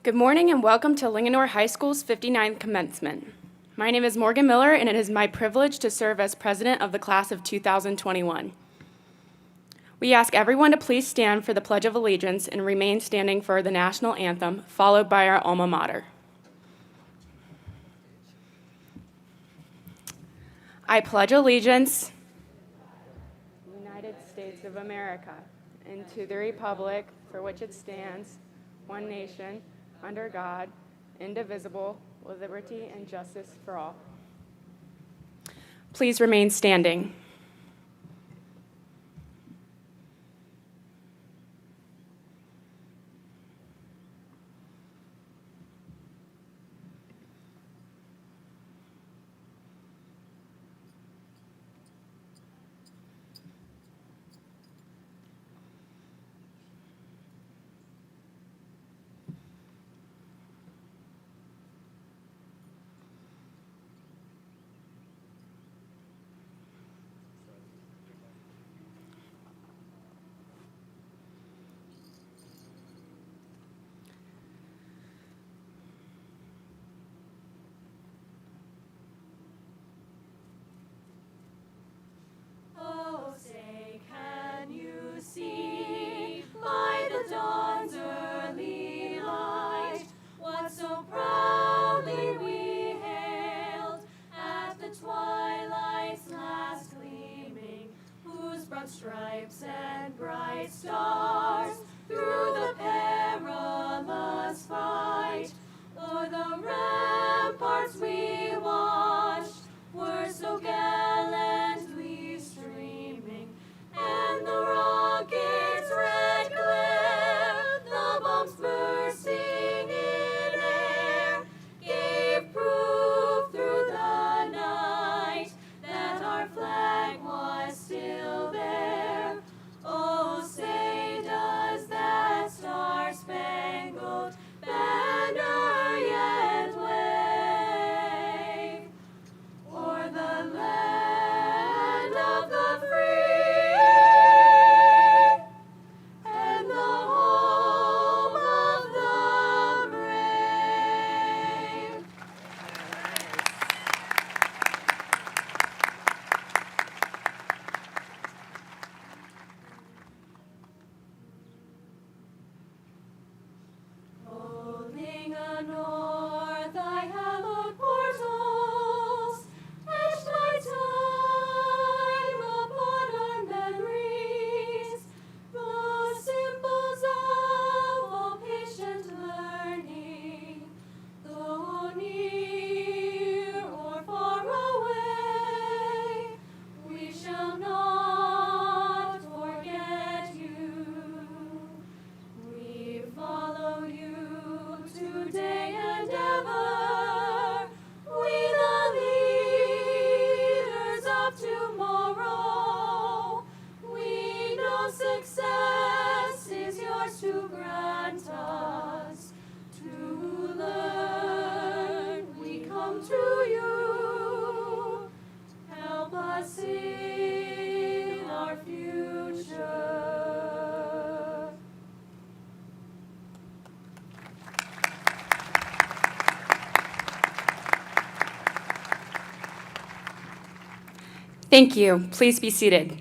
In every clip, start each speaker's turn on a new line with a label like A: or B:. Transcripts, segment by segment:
A: Good morning and welcome to Linganore High School's 59th commencement. My name is Morgan Miller and it is my privilege to serve as president of the class of 2021. We ask everyone to please stand for the Pledge of Allegiance and remain standing for the national anthem, followed by our alma mater. I pledge allegiance to the United States of America and to the republic for which it stands, one nation, under God, indivisible, with liberty and justice for all. Please remain standing.
B: See by the dawn's early light what so proudly we hailed at the twilight's last gleaming, whose broad stripes and bright stars through the perilous fight o'er the ramparts we watched were so gallantly streaming, and the rocket's red glare, the bombs bursting in air, gave proof through the night that our flag was still there. Oh, say does that star-spangled banner yet wave o'er the land of the free and the home of the brave? O Linganore, thy hallowed portals etched by time upon our memories, the symbols of all patient learning, though near or far away, we shall not forget you. We follow you today and ever. We the leaders of tomorrow. We know success is yours to grant us. To learn, we come to you. Help us in our future.
A: Thank you. Please be seated.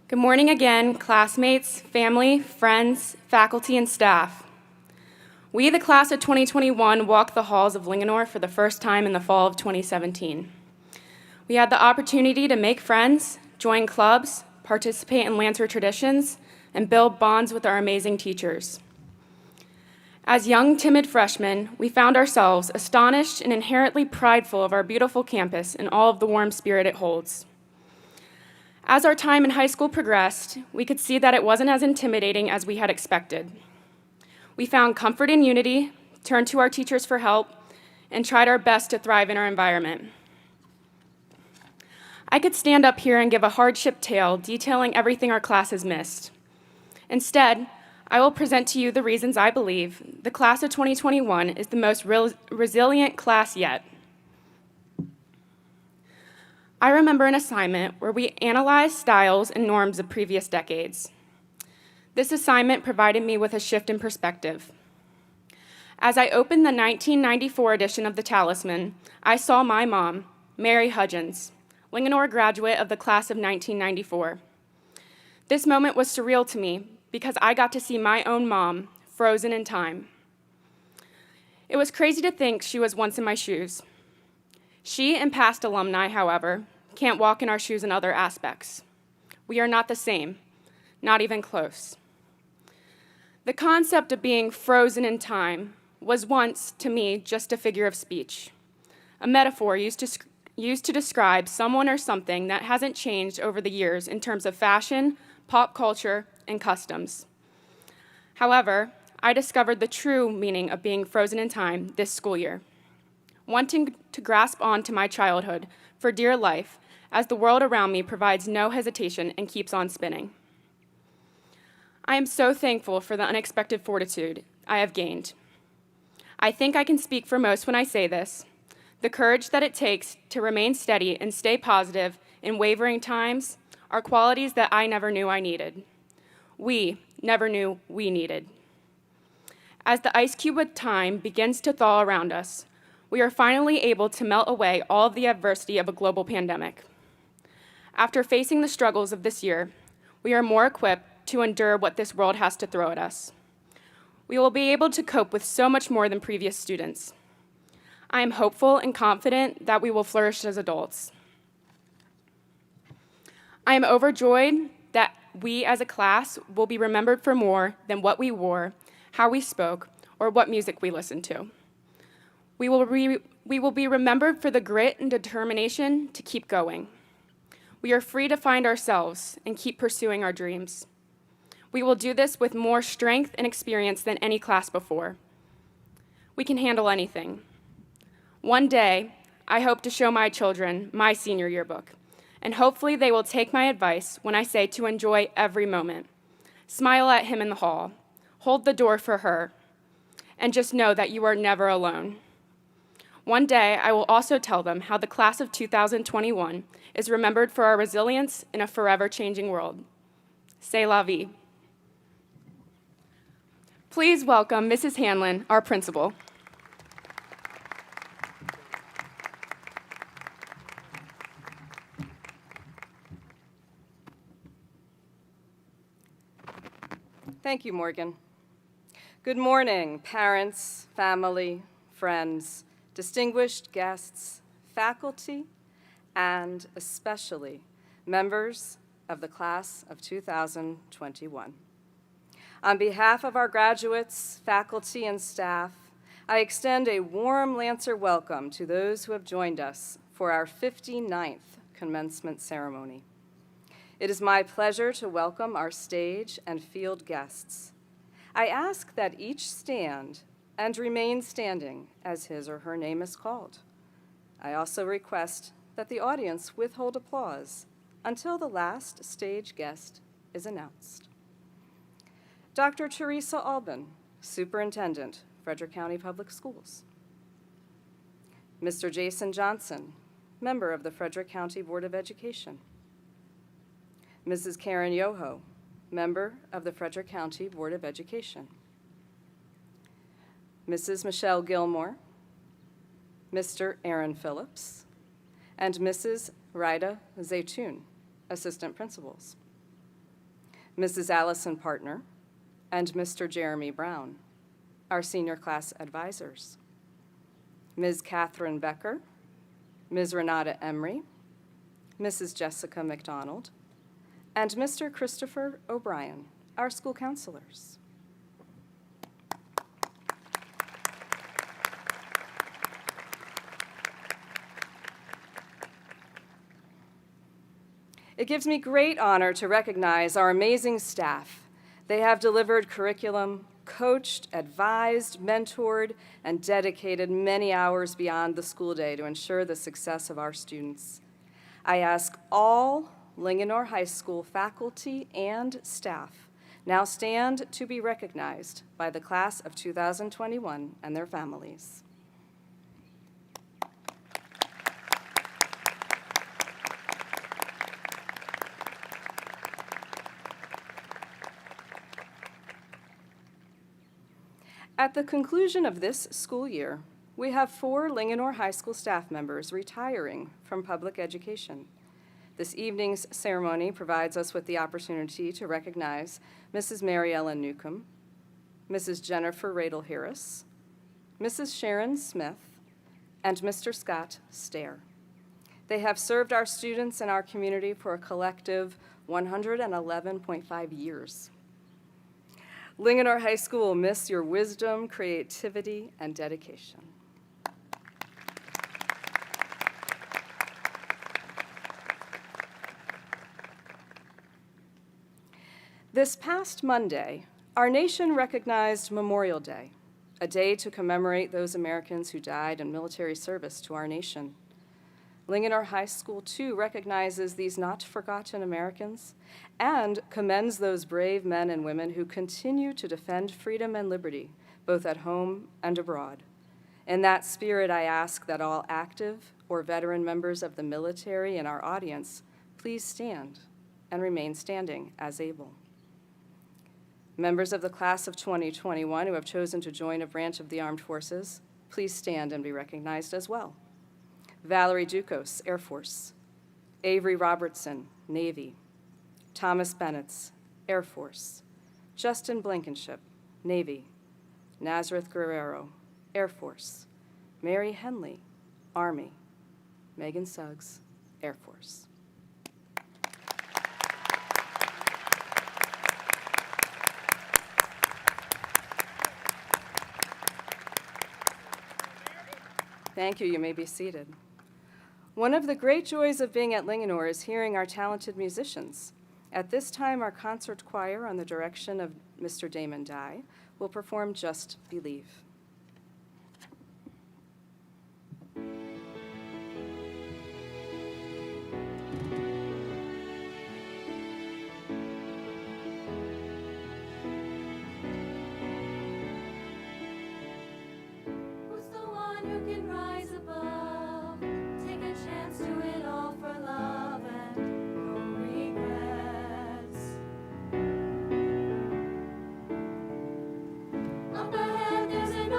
A: Good morning again, classmates, family, friends, faculty, and staff. We, the class of 2021, walked the halls of Linganore for the first time in the fall of 2017. We had the opportunity to make friends, join clubs, participate in Lancer traditions, and build bonds with our amazing teachers. As young, timid freshmen, we found ourselves astonished and inherently prideful of our beautiful campus and all of the warm spirit it holds. As our time in high school progressed, we could see that it wasn't as intimidating as we had expected. We found comfort in unity, turned to our teachers for help, and tried our best to thrive in our environment. I could stand up here and give a hardship tale detailing everything our class has missed. Instead, I will present to you the reasons I believe the class of 2021 is the most resilient class yet. I remember an assignment where we analyzed styles and norms of previous decades. This assignment provided me with a shift in perspective. As I opened the 1994 edition of The Talisman, I saw my mom, Mary Hudgens, Linganore graduate of the class of 1994. This moment was surreal to me because I got to see my own mom frozen in time. It was crazy to think she was once in my shoes. She and past alumni, however, can't walk in our shoes in other aspects. We are not the same, not even close. The concept of being frozen in time was once, to me, just a figure of speech, a metaphor used to describe someone or something that hasn't changed over the years in terms of fashion, pop culture, and customs. However, I discovered the true meaning of being frozen in time this school year, wanting to grasp on to my childhood for dear life as the world around me provides no hesitation and keeps on spinning. I am so thankful for the unexpected fortitude I have gained. I think I can speak for most when I say this. The courage that it takes to remain steady and stay positive in wavering times are qualities that I never knew I needed. We never knew we needed. As the ice cube of time begins to thaw around us, we are finally able to melt away all of the adversity of a global pandemic. After facing the struggles of this year, we are more equipped to endure what this world has to throw at us. We will be able to cope with so much more than previous students. I am hopeful and confident that we will flourish as adults. I am overjoyed that we as a class will be remembered for more than what we wore, how we spoke, or what music we listened to. We will be remembered for the grit and determination to keep going. We are free to find ourselves and keep pursuing our dreams. We will do this with more strength and experience than any class before. We can handle anything. One day, I hope to show my children my senior yearbook, and hopefully they will take my advice when I say to enjoy every moment. Smile at him in the hall, hold the door for her, and just know that you are never alone. One day, I will also tell them how the class of 2021 is remembered for our resilience in a forever changing world. C'est la vie. Please welcome Mrs. Hanlon, our principal.
C: Thank you, Morgan. Good morning, parents, family, friends, distinguished guests, faculty, and especially members of the class of 2021. On behalf of our graduates, faculty, and staff, I extend a warm Lancer welcome to those who have joined us for our 59th commencement ceremony. It is my pleasure to welcome our stage and field guests. I ask that each stand and remain standing as his or her name is called. I also request that the audience withhold applause until the last stage guest is announced. Dr. Teresa Albin, Superintendent, Frederick County Public Schools. Mr. Jason Johnson, member of the Frederick County Board of Education. Mrs. Karen Yoho, member of the Frederick County Board of Education. Mrs. Michelle Gilmore, Mr. Aaron Phillips, and Mrs. Rida Zaytoun, Assistant Principals. Mrs. Allison Partner, and Mr. Jeremy Brown, our senior class advisors. Ms. Catherine Becker, Ms. Renata Emery, Mrs. Jessica McDonald, and Mr. Christopher O'Brien, our school counselors. It gives me great honor to recognize our amazing staff. They have delivered curriculum, coached, advised, mentored, and dedicated many hours beyond the school day to ensure the success of our students. I ask all Linganore High School faculty and staff now stand to be recognized by the class of 2021 and their families. At the conclusion of this school year, we have 4 Linganore High School staff members retiring from public education. This evening's ceremony provides us with the opportunity to recognize Mrs. Mary Ellen Newcomb, Mrs. Jennifer Radel Harris, Mrs. Sharon Smith, and Mr. Scott Stair. They have served our students and our community for a collective 111.5 years. Linganore High School will miss your wisdom, creativity, and dedication. This past Monday, our nation recognized Memorial Day, a day to commemorate those Americans who died in military service to our nation. Linganore High School, too, recognizes these not-forgotten Americans and commends those brave men and women who continue to defend freedom and liberty, both at home and abroad. In that spirit, I ask that all active or veteran members of the military in our audience please stand and remain standing as able. Members of the class of 2021 who have chosen to join a branch of the armed forces, please stand and be recognized as well. Valerie Ducos, Air Force. Avery Robertson, Navy. Thomas Bennett, Air Force. Justin Blankenship, Navy. Nazareth Guerrero, Air Force. Mary Henley, Army. Megan Suggs, Air Force. Thank you. You may be seated. One of the great joys of being at Linganore is hearing our talented musicians. At this time, our concert choir, on the direction of Mr. Damon Dye, will perform Just Believe.
B: Who's the one who can rise above? Take a chance, do it all for love and no regrets. Up ahead there's an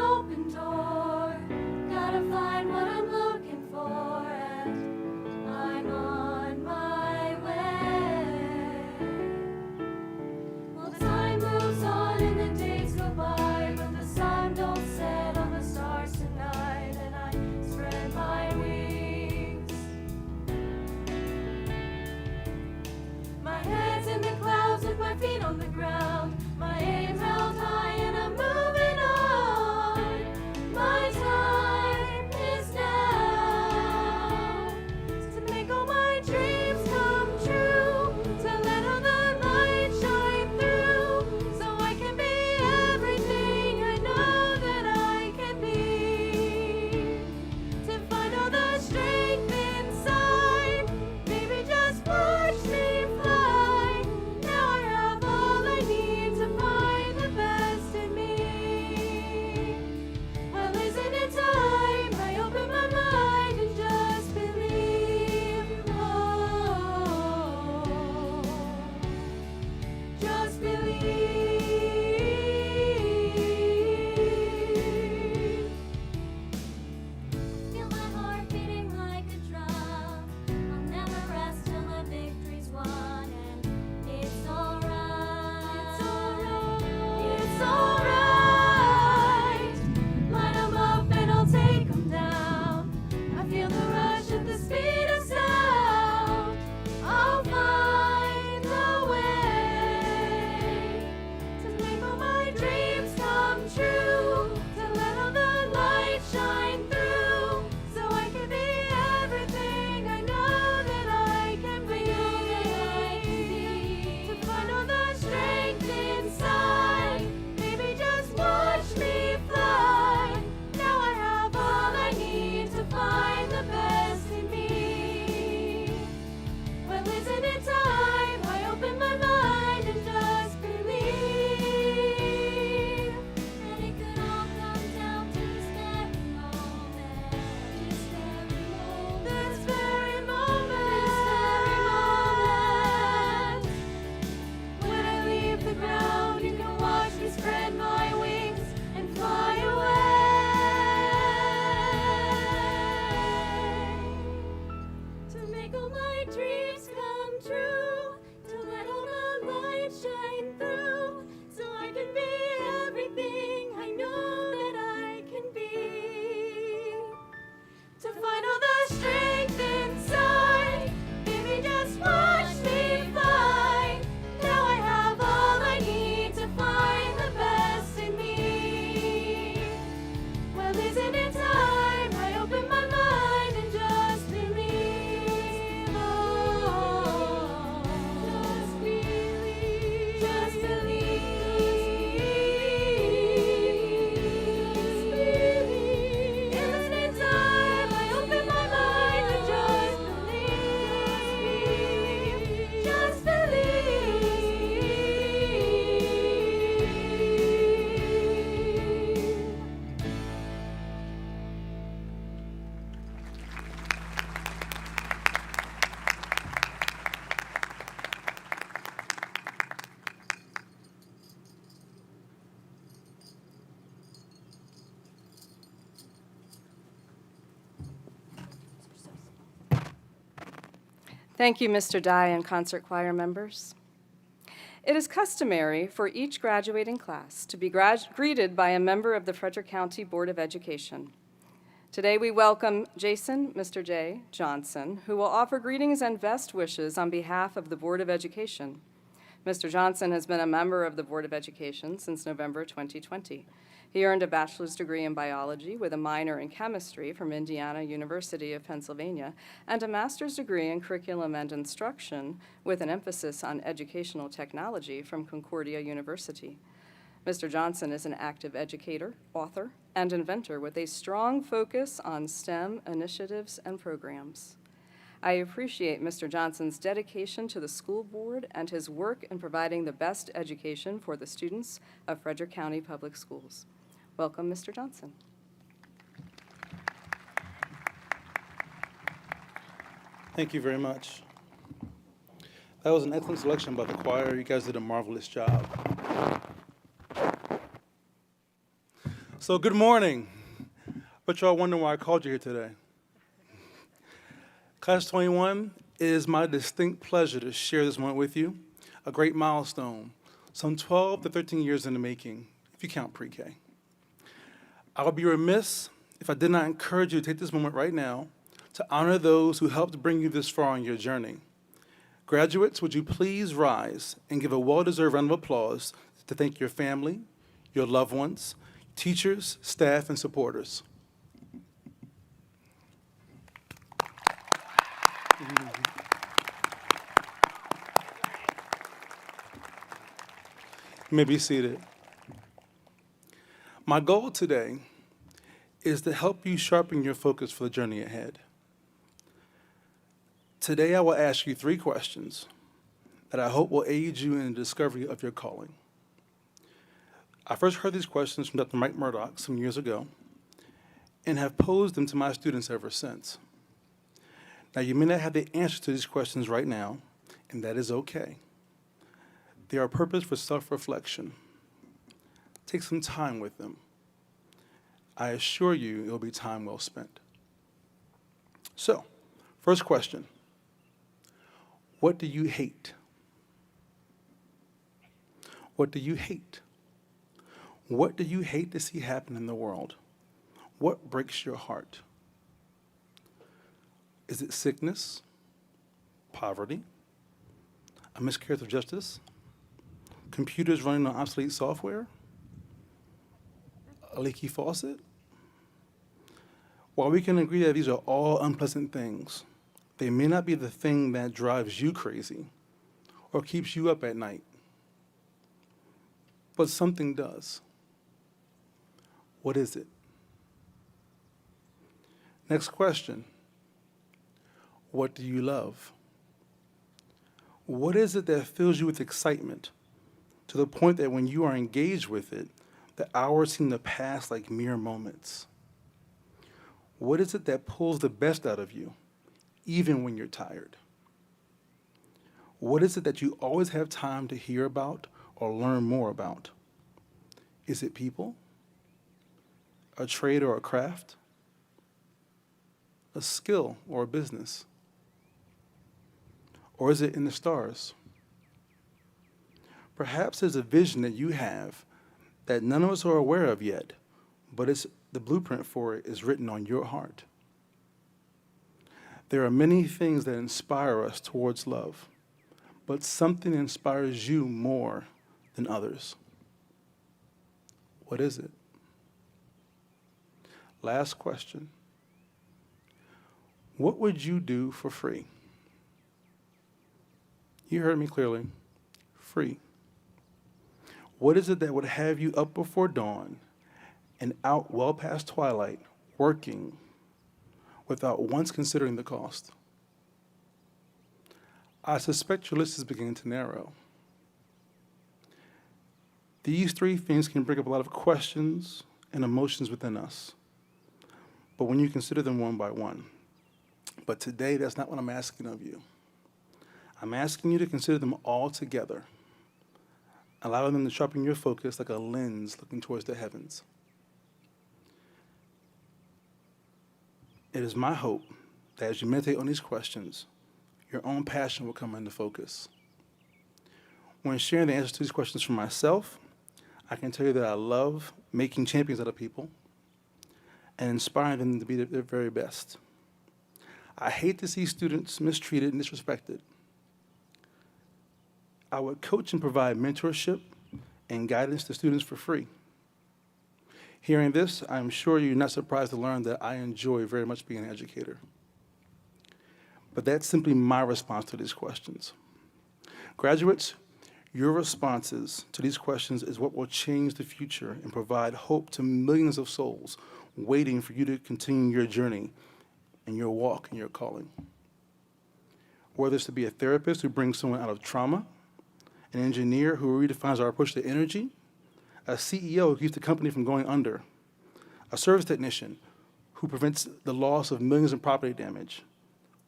B: make all my dreams come true, to let all the light shine through, so I can be everything I know that I can be. To find all the strength inside, baby, just watch me fly. Now I have all I need to find the best in me. Well, isn't it time I open my mind and just believe? Oh, just believe. Just believe. Just believe. Isn't it time I open my mind and just believe? Just believe.
C: Thank you, Mr. Dye and concert choir members. It is customary for each graduating class to be greeted by a member of the Frederick County Board of Education. Today we welcome Jason, Mr. J. Johnson, who will offer greetings and best wishes on behalf of the Board of Education. Mr. Johnson has been a member of the Board of Education since November 2020. He earned a bachelor's degree in biology with a minor in chemistry from Indiana University of Pennsylvania and a master's degree in curriculum and instruction with an emphasis on educational technology from Concordia University. Mr. Johnson is an active educator, author, and inventor with a strong focus on STEM initiatives and programs. I appreciate Mr. Johnson's dedication to the school board and his work in providing the best education for the students of Frederick County Public Schools. Welcome, Mr. Johnson.
D: Thank you very much. That was an excellent selection by the choir. You guys did a marvelous job. So good morning. But y'all wondering why I called you here today. Class 21, it is my distinct pleasure to share this moment with you, a great milestone, some 12 to 13 years in the making, if you count pre-K. I would be remiss if I did not encourage you to take this moment right now to honor those who helped bring you this far on your journey. Graduates, would you please rise and give a well-deserved round of applause to thank your family, your loved ones, teachers, staff, and supporters. You may be seated. My goal today is to help you sharpen your focus for the journey ahead. Today I will ask you 3 questions that I hope will aid you in the discovery of your calling. I first heard these questions from Dr. Mike Murdoch some years ago and have posed them to my students ever since. Now, you may not have the answer to these questions right now, and that is okay. They are a purpose for self-reflection. Take some time with them. I assure you it will be time well spent. So, first question. What do you hate? What do you hate? What do you hate to see happen in the world? What breaks your heart? Is it sickness, poverty, a miscarriage of justice, computers running on obsolete software, a leaky faucet? While we can agree that these are all unpleasant things, they may not be the thing that drives you crazy or keeps you up at night. But something does. What is it? Next question. What do you love? What is it that fills you with excitement to the point that when you are engaged with it, the hours seem to pass like mere moments? What is it that pulls the best out of you, even when you're tired? What is it that you always have time to hear about or learn more about? Is it people? A trade or a craft? A skill or a business? Or is it in the stars? Perhaps there's a vision that you have that none of us are aware of yet, but the blueprint for it is written on your heart. There are many things that inspire us towards love, but something inspires you more than others. What is it? Last question. What would you do for free? You heard me clearly. Free. What is it that would have you up before dawn and out well past twilight, working without once considering the cost? I suspect your list is beginning to narrow. These three things can bring up a lot of questions and emotions within us, but when you consider them one by one. But today, that's not what I'm asking of you. I'm asking you to consider them all together, allowing them to sharpen your focus like a lens looking towards the heavens. It is my hope that as you meditate on these questions, your own passion will come into focus. When sharing the answers to these questions for myself, I can tell you that I love making champions out of people and inspiring them to be their very best. I hate to see students mistreated and disrespected. I would coach and provide mentorship and guidance to students for free. Hearing this, I'm sure you're not surprised to learn that I enjoy very much being an educator. But that's simply my response to these questions. Graduates, your responses to these questions is what will change the future and provide hope to millions of souls waiting for you to continue your journey and your walk and your calling. Whether it's to be a therapist who brings someone out of trauma, an engineer who redefines our approach to energy, a CEO who keeps the company from going under, a service technician who prevents the loss of millions in property damage,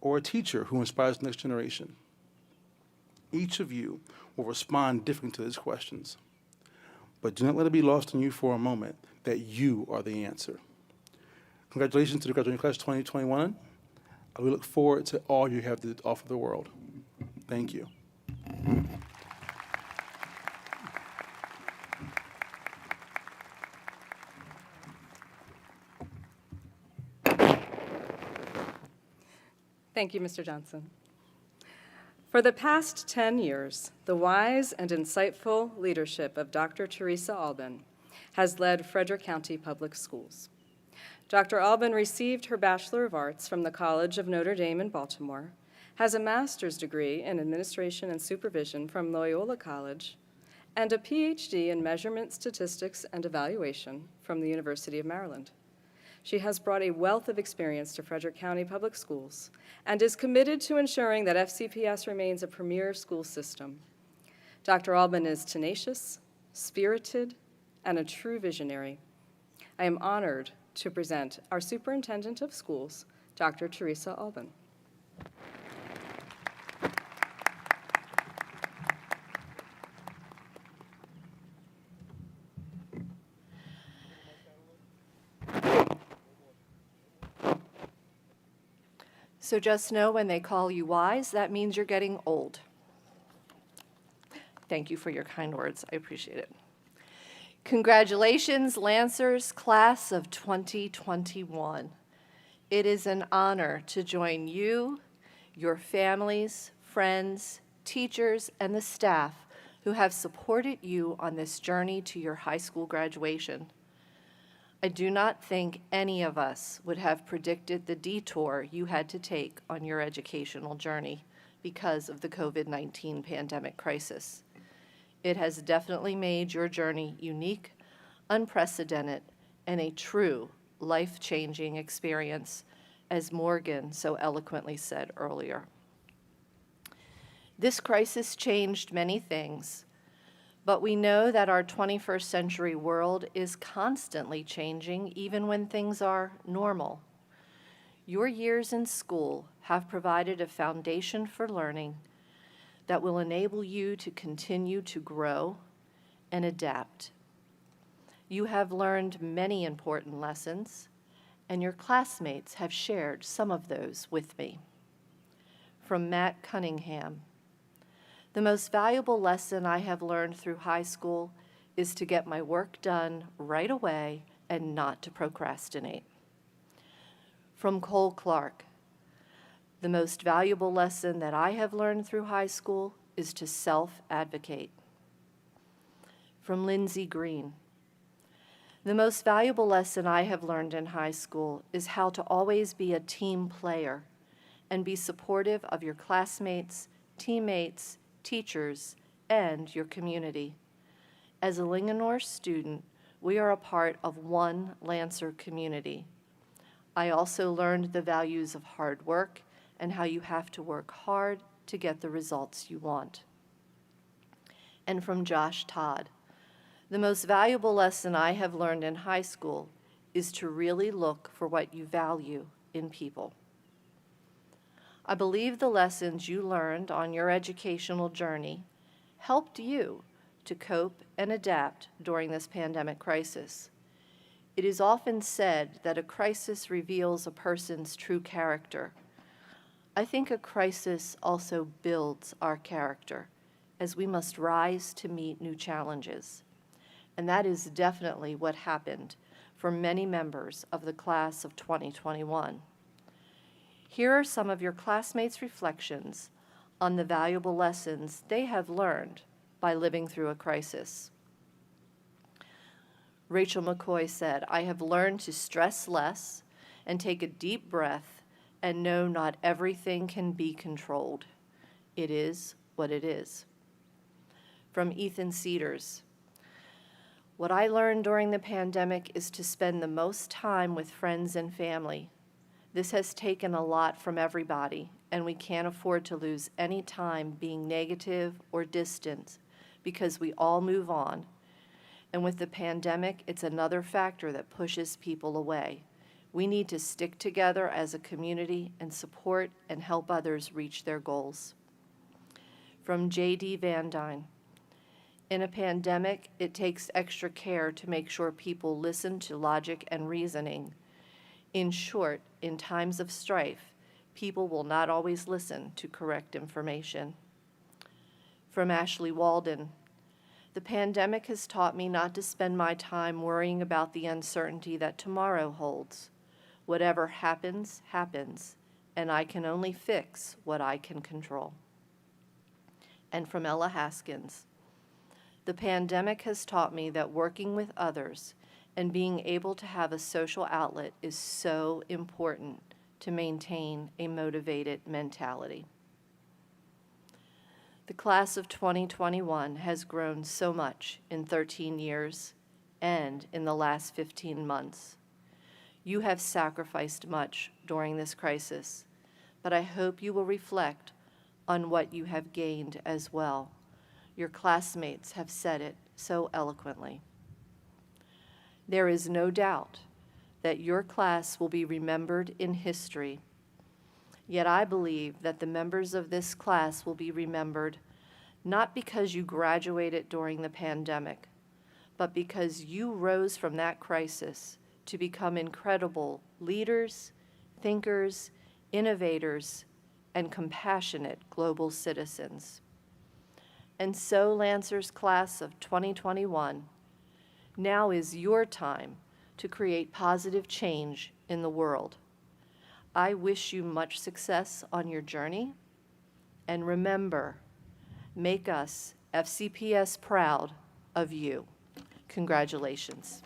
D: or a teacher who inspires the next generation. Each of you will respond differently to these questions. But do not let it be lost on you for a moment that you are the answer. Congratulations to the graduating class 2021. We look forward to all you have to offer the world. Thank you.
C: Thank you, Mr. Johnson. For the past 10 years, the wise and insightful leadership of Dr. Teresa Albin has led Frederick County Public Schools. Dr. Albin received her Bachelor of Arts from the College of Notre Dame in Baltimore, has a master's degree in administration and supervision from Loyola College, and a PhD in measurement, statistics, and evaluation from the University of Maryland. She has brought a wealth of experience to Frederick County Public Schools and is committed to ensuring that FCPS remains a premier school system. Dr. Albin is tenacious, spirited, and a true visionary. I am honored to present our Superintendent of Schools, Dr. Teresa Albin.
E: So just know when they call you wise, that means you're getting old. Thank you for your kind words. I appreciate it. Congratulations, Lancers, class of 2021. It is an honor to join you, your families, friends, teachers, and the staff who have supported you on this journey to your high school graduation. I do not think any of us would have predicted the detour you had to take on your educational journey because of the COVID-19 pandemic crisis. It has definitely made your journey unique, unprecedented, and a true life-changing experience, as Morgan so eloquently said earlier. This crisis changed many things, but we know that our 21st century world is constantly changing, even when things are normal. Your years in school have provided a foundation for learning that will enable you to continue to grow and adapt. You have learned many important lessons, and your classmates have shared some of those with me. from Matt Cunningham. The most valuable lesson I have learned through high school is to get my work done right away and not to procrastinate. From Cole Clark, the most valuable lesson that I have learned through high school is to self-advocate. From Lindsay Green, the most valuable lesson I have learned in high school is how to always be a team player and be supportive of your classmates, teammates, teachers, and your community. As a Linganore student, we are a part of one Lancer community. I also learned the values of hard work and how you have to work hard to get the results you want. And from Josh Todd, the most valuable lesson I have learned in high school is to really look for what you value in people. I believe the lessons you learned on your educational journey helped you to cope and adapt during this pandemic crisis. It is often said that a crisis reveals a person's true character. I think a crisis also builds our character, as we must rise to meet new challenges. And that is definitely what happened for many members of the class of 2021. Here are some of your classmates' reflections on the valuable lessons they have learned by living through a crisis. Rachel McCoy said, "I have learned to stress less and take a deep breath and know not everything can be controlled. It is what it is." From Ethan Cedars, "What I learned during the pandemic is to spend the most time with friends and family. This has taken a lot from everybody, and we can't afford to lose any time being negative or distant because we all move on. And with the pandemic, it's another factor that pushes people away. We need to stick together as a community and support and help others reach their goals." From J.D. Van Dyne, "In a pandemic, it takes extra care to make sure people listen to logic and reasoning. In short, in times of strife, people will not always listen to correct information." From Ashley Walden, "The pandemic has taught me not to spend my time worrying about the uncertainty that tomorrow holds. Whatever happens, happens, and I can only fix what I can control." And from Ella Haskins, "The pandemic has taught me that working with others and being able to have a social outlet is so important to maintain a motivated mentality." The class of 2021 has grown so much in 13 years and in the last 15 months. You have sacrificed much during this crisis, but I hope you will reflect on what you have gained as well. Your classmates have said it so eloquently. There is no doubt that your class will be remembered in history. Yet I believe that the members of this class will be remembered not because you graduated during the pandemic, but because you rose from that crisis to become incredible leaders, thinkers, innovators, and compassionate global citizens. And so, Lancer's class of 2021, now is your time to create positive change in the world. I wish you much success on your journey, and remember, make us, FCPS, proud of you. Congratulations.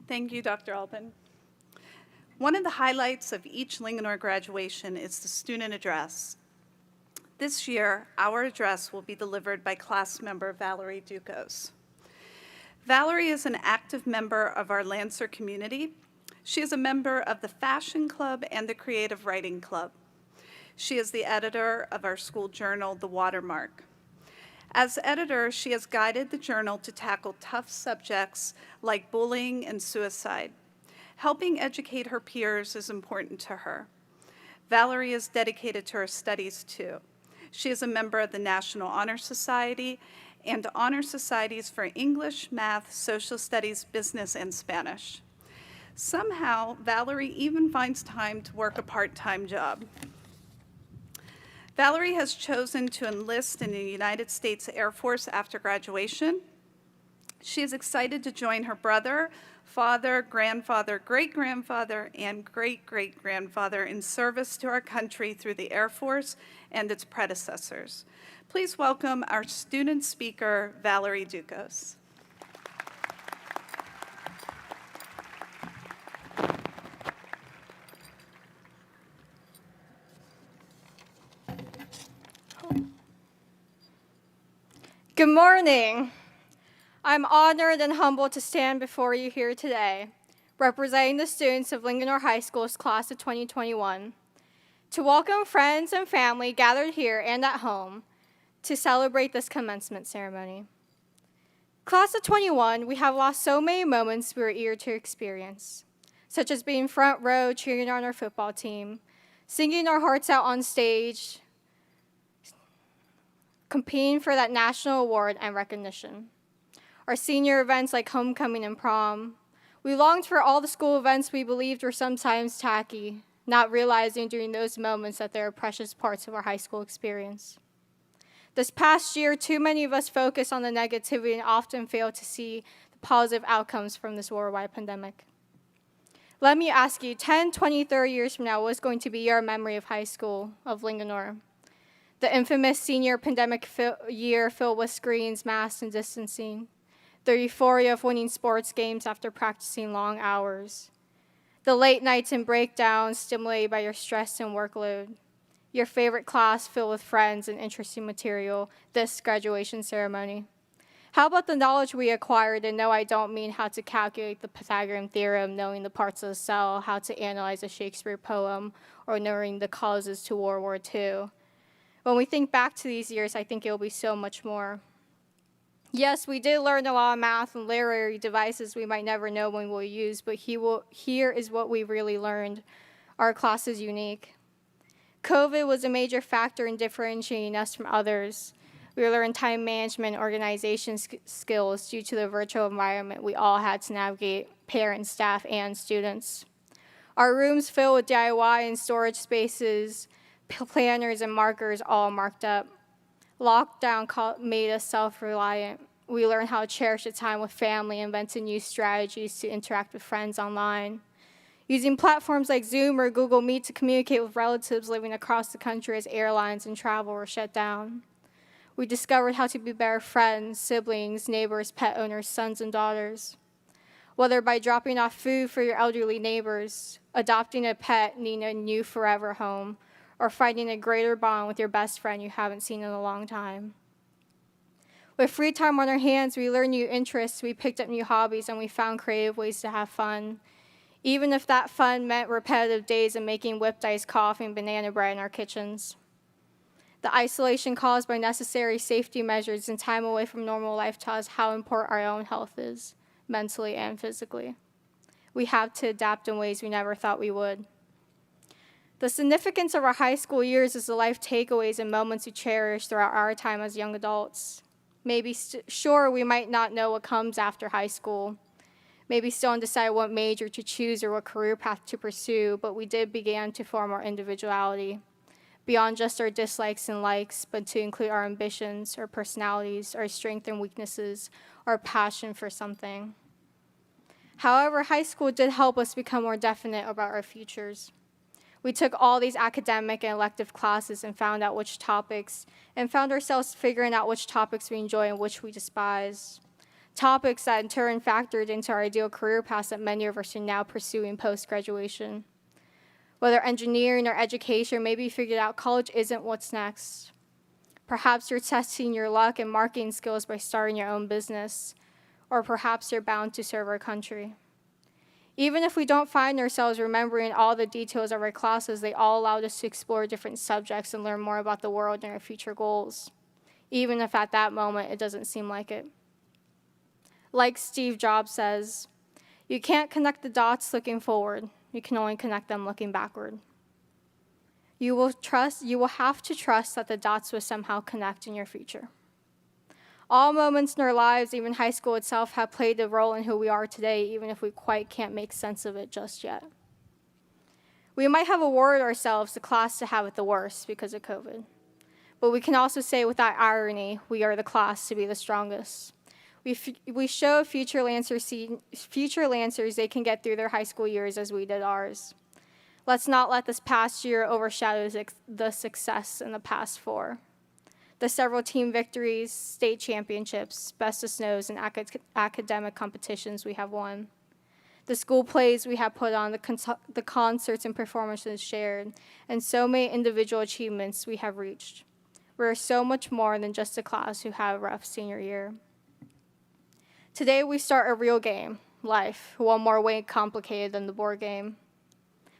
F: Thank you, Dr. Albin. One of the highlights of each Linganore graduation is the student address. This year, our address will be delivered by class member Valerie Ducos. Valerie is an active member of our Lancer community. She is a member of the Fashion Club and the Creative Writing Club. She is the editor of our school journal, The Watermark. As editor, she has guided the journal to tackle tough subjects like bullying and suicide. Helping educate her peers is important to her. Valerie is dedicated to her studies too. She is a member of the National Honor Society and Honor Societies for English, Math, Social Studies, Business, and Spanish. Somehow, Valerie even finds time to work a part-time job. Valerie has chosen to enlist in the United States Air Force after graduation. She is excited to join her brother, father, grandfather, great-grandfather, and great-great-grandfather in service to our country through the Air Force and its predecessors. Please welcome our student speaker, Valerie Ducos.
G: Good morning. I'm honored and humbled to stand before you here today, representing the students of Linganore High School's class of 2021, to welcome friends and family gathered here and at home to celebrate this commencement ceremony. Class of 21, we have lost so many moments we were eager to experience, such as being front row cheering on our football team, singing our hearts out on stage, competing for that national award and recognition. Our senior events like homecoming and prom. We longed for all the school events we believed were sometimes tacky, not realizing during those moments that they are precious parts of our high school experience. This past year, too many of us focus on the negativity and often fail to see the positive outcomes from this worldwide pandemic. Let me ask you, 10, 20, 30 years from now, what is going to be your memory of high school, of Linganore? The infamous senior pandemic year filled with screens, masks, and distancing. The euphoria of winning sports games after practicing long hours. The late nights and breakdowns stimulated by your stress and workload. Your favorite class filled with friends and interesting material, this graduation ceremony. How about the knowledge we acquired, and no, I don't mean how to calculate the Pythagorean theorem, knowing the parts of the cell, how to analyze a Shakespeare poem, or knowing the causes to World War II. When we think back to these years, I think it will be so much more. Yes, we did learn a lot of math and literary devices we might never know when we'll use, but here is what we really learned. Our class is unique. COVID was a major factor in differentiating us from others. We learned time management, organization skills due to the virtual environment we all had to navigate, parents, staff, and students. Our rooms filled with DIY and storage spaces, planners and markers all marked up. Lockdown made us self-reliant. We learned how to cherish the time with family, invented new strategies to interact with friends online. Using platforms like Zoom or Google Meet to communicate with relatives living across the country as airlines and travel were shut down. We discovered how to be better friends, siblings, neighbors, pet owners, sons and daughters. Whether by dropping off food for your elderly neighbors, adopting a pet, needing a new forever home, or finding a greater bond with your best friend you haven't seen in a long time. With free time on our hands, we learned new interests, we picked up new hobbies, and we found creative ways to have fun. Even if that fun meant repetitive days of making whipped iced coffee and banana bread in our kitchens. The isolation caused by necessary safety measures and time away from normal life taught us how important our own health is, mentally and physically. We have to adapt in ways we never thought we would. The significance of our high school years is the life takeaways and moments we cherish throughout our time as young adults. Maybe sure, we might not know what comes after high school. Maybe still undecided what major to choose or what career path to pursue, but we did begin to form our individuality, beyond just our dislikes and likes, but to include our ambitions, our personalities, our strengths and weaknesses, our passion for something. However, high school did help us become more definite about our futures. We took all these academic and elective classes and found ourselves figuring out which topics we enjoy and which we despise. Topics that in turn factored into our ideal career paths that many of us are now pursuing post-graduation. Whether engineering or education, maybe you figured out college isn't what's next. Perhaps you're testing your luck and marketing skills by starting your own business, or perhaps you're bound to serve our country. Even if we don't find ourselves remembering all the details of our classes, they all allowed us to explore different subjects and learn more about the world and our future goals, even if at that moment it doesn't seem like it. Like Steve Jobs says, you can't connect the dots looking forward. You can only connect them looking backward. You will have to trust that the dots will somehow connect in your future. All moments in our lives, even high school itself, have played a role in who we are today, even if we quite can't make sense of it just yet. We might have awarded ourselves the class to have it the worst because of COVID. But we can also say without irony, we are the class to be the strongest. We show future Lancers they can get through their high school years as we did ours. Let's not let this past year overshadow the success in the past 4. The several team victories, state championships, best of snows, and academic competitions we have won. The school plays we have put on, the concerts and performances shared, and so many individual achievements we have reached. We're so much more than just a class who had a rough senior year. Today we start a real game, life, one more way complicated than the board game.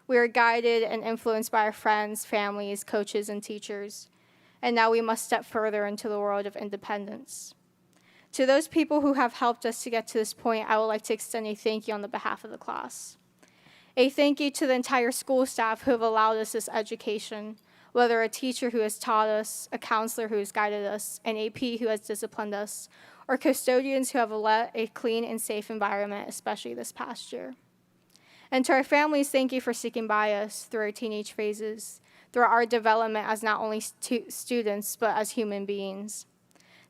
G: We are guided and influenced by our friends, families, coaches, and teachers. And now we must step further into the world of independence. To those people who have helped us to get to this point, I would like to extend a thank you on the behalf of the class. A thank you to the entire school staff who have allowed us this education, whether a teacher who has taught us, a counselor who has guided us, an AP who has disciplined us, or custodians who have led a clean and safe environment, especially this past year. And to our families, thank you for sticking by us through our teenage phases, through our development as not only students, but as human beings.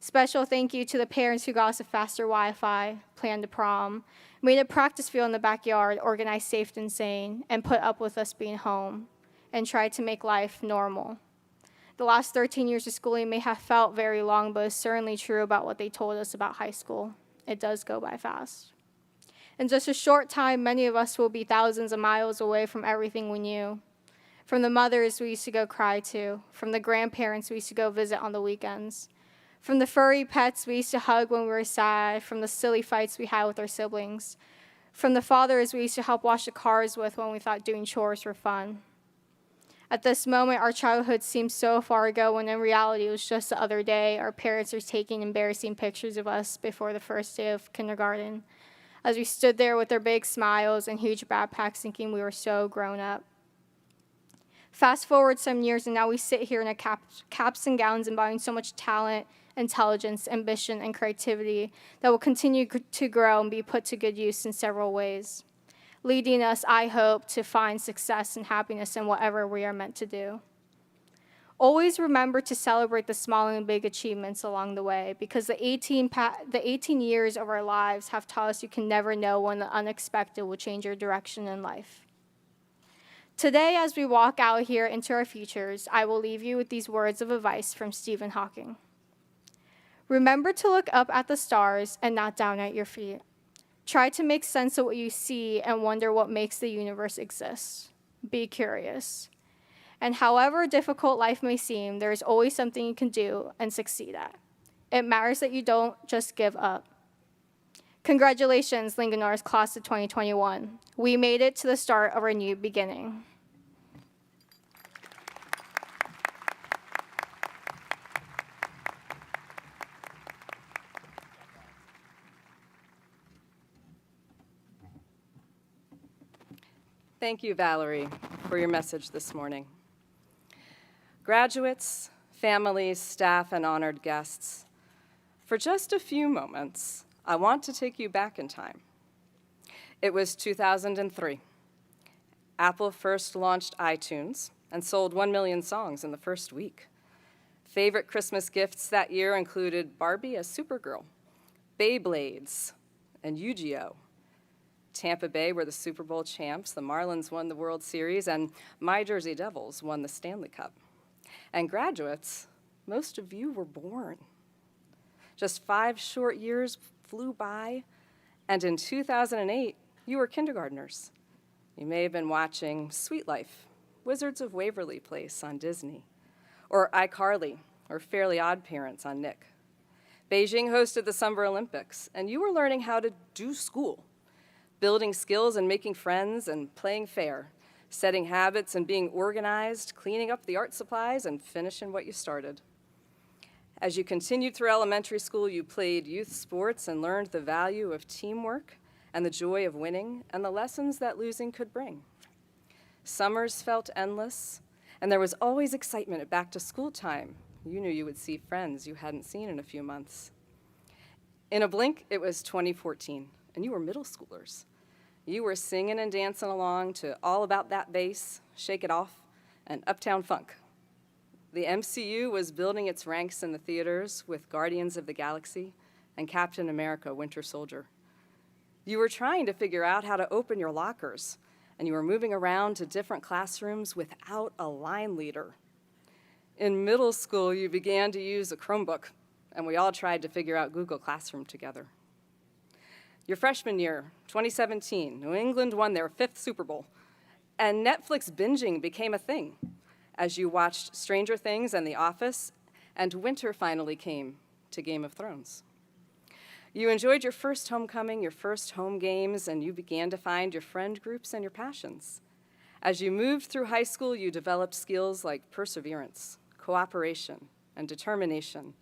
G: Special thank you to the parents who got us a faster Wi-Fi, planned a prom, made a practice field in the backyard, organized Safe and Sane, and put up with us being home, and tried to make life normal. The last 13 years of schooling may have felt very long, but it's certainly true about what they told us about high school. It does go by fast. In just a short time, many of us will be thousands of miles away from everything we knew. From the mothers we used to go cry to, from the grandparents we used to go visit on the weekends, from the furry pets we used to hug when we were sad, from the silly fights we had with our siblings, from the fathers we used to help wash the cars with when we thought doing chores were fun. At this moment, our childhood seems so far ago when in reality it was just the other day our parents are taking embarrassing pictures of us before the first day of kindergarten, as we stood there with our big smiles and huge backpacks thinking we were so grown up. Fast forward some years and now we sit here in a caps and gowns embodying so much talent, intelligence, ambition, and creativity that will continue to grow and be put to good use in several ways, leading us, I hope, to find success and happiness in whatever we are meant to do. Always remember to celebrate the small and big achievements along the way, because the 18 years of our lives have taught us you can never know when the unexpected will change your direction in life. Today, as we walk out here into our futures, I will leave you with these words of advice from Stephen Hawking. Remember to look up at the stars and not down at your feet. Try to make sense of what you see and wonder what makes the universe exist. Be curious. And however difficult life may seem, there is always something you can do and succeed at. It matters that you don't just give up. Congratulations, Linganore's class of 2021. We made it to the start of our new beginning.
C: Thank you, Valerie, for your message this morning. Graduates, families, staff, and honored guests, for just a few moments, I want to take you back in time. It was 2003. Apple first launched iTunes and sold 1 million songs in the first week. Favorite Christmas gifts that year included Barbie as Supergirl, Beyblades, and Yu-Gi-Oh! Tampa Bay were the Super Bowl champs, the Marlins won the World Series, and my Jersey Devils won the Stanley Cup. And graduates, most of you were born. Just 5 short years flew by, and in 2008, you were kindergartners. You may have been watching Sweet Life, Wizards of Waverly Place on Disney, or iCarly, or Fairly Odd Parents on Nick. Beijing hosted the Summer Olympics, and you were learning how to do school, building skills and making friends and playing fair, setting habits and being organized, cleaning up the art supplies, and finishing what you started. As you continued through elementary school, you played youth sports and learned the value of teamwork and the joy of winning and the lessons that losing could bring. Summers felt endless, And there was always excitement at back to school time. You knew you would see friends you hadn't seen in a few months. In a blink, it was 2014, and you were middle schoolers. You were singing and dancing along to All About That Bass, Shake It Off, and Uptown Funk. The MCU was building its ranks in the theaters with Guardians of the Galaxy and Captain America: Winter Soldier. You were trying to figure out how to open your lockers, and you were moving around to different classrooms without a line leader. In middle school, you began to use a Chromebook, and we all tried to figure out Google Classroom together. Your freshman year, 2017, New England won their 5th Super Bowl, and Netflix binging became a thing as you watched Stranger Things and The Office, and winter finally came to Game of Thrones. You enjoyed your first homecoming, your first home games, and you began to find your friend groups and your passions. As you moved through high school, you developed skills like perseverance, cooperation, and determination.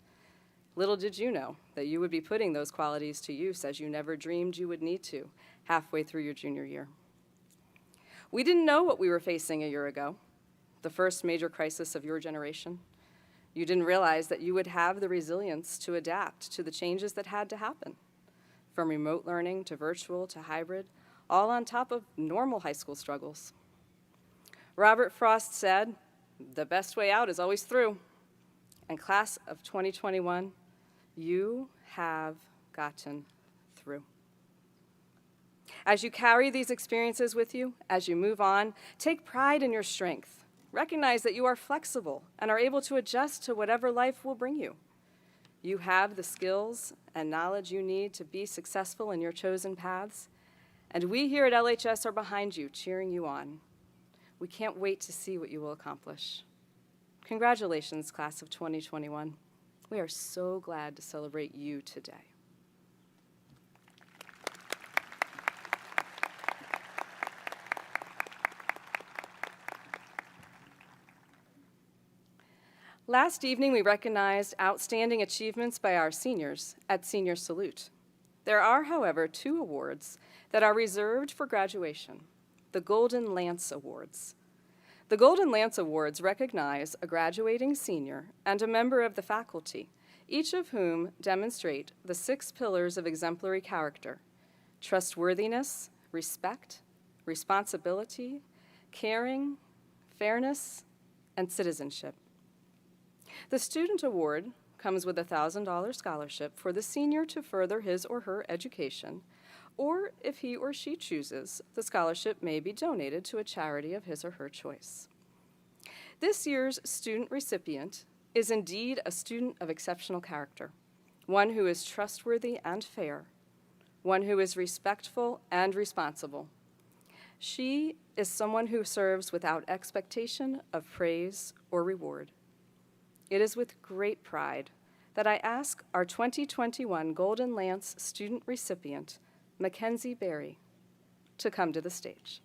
C: Little did you know that you would be putting those qualities to use as you never dreamed you would need to halfway through your junior year. We didn't know what we were facing a year ago, the first major crisis of your generation. You didn't realize that you would have the resilience to adapt to the changes that had to happen, from remote learning to virtual to hybrid, all on top of normal high school struggles. Robert Frost said, "The best way out is always through." And class of 2021, you have gotten through. As you carry these experiences with you, as you move on, take pride in your strength. Recognize that you are flexible and are able to adjust to whatever life will bring you. You have the skills and knowledge you need to be successful in your chosen paths, and we here at LHS are behind you, cheering you on. We can't wait to see what you will accomplish. Congratulations, class of 2021. We are so glad to celebrate you today. Last evening, we recognized outstanding achievements by our seniors at Senior Salute. There are, however, 2 awards that are reserved for graduation, the Golden Lance Awards. The Golden Lance Awards recognize a graduating senior and a member of the faculty, each of whom demonstrate the 6 pillars of exemplary character: trustworthiness, respect, responsibility, caring, fairness, and citizenship. The Student Award comes with a $1,000 scholarship for the senior to further his or her education, or if he or she chooses, the scholarship may be donated to a charity of his or her choice. This year's student recipient is indeed a student of exceptional character, one who is trustworthy and fair, one who is respectful and responsible. She is someone who serves without expectation of praise or reward. It is with great pride that I ask our 2021 Golden Lance student recipient, Mackenzie Berry, to come to the stage.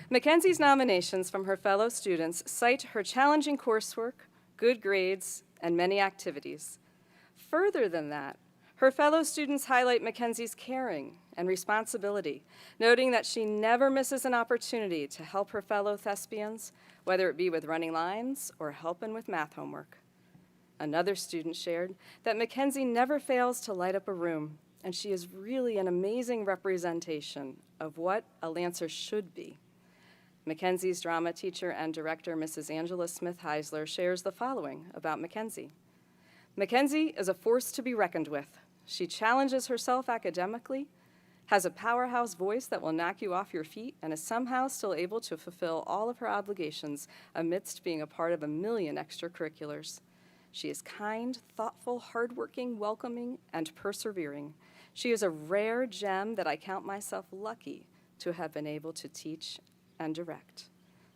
C: Mackenzie's nominations from her fellow students cite her challenging coursework, good grades, and many activities. Further than that, her fellow students highlight Mackenzie's caring and responsibility, noting that she never misses an opportunity to help her fellow thespians, whether it be with running lines or helping with math homework. Another student shared that Mackenzie never fails to light up a room, and she is really an amazing representation of what a Lancer should be. Mackenzie's drama teacher and director, Mrs. Angela Smith-Heisler, shares the following about Mackenzie. Mackenzie is a force to be reckoned with. She challenges herself academically, has a powerhouse voice that will knock you off your feet, and is somehow still able to fulfill all of her obligations amidst being a part of a million extracurriculars. She is kind, thoughtful, hardworking, welcoming, and persevering. She is a rare gem that I count myself lucky to have been able to teach and direct.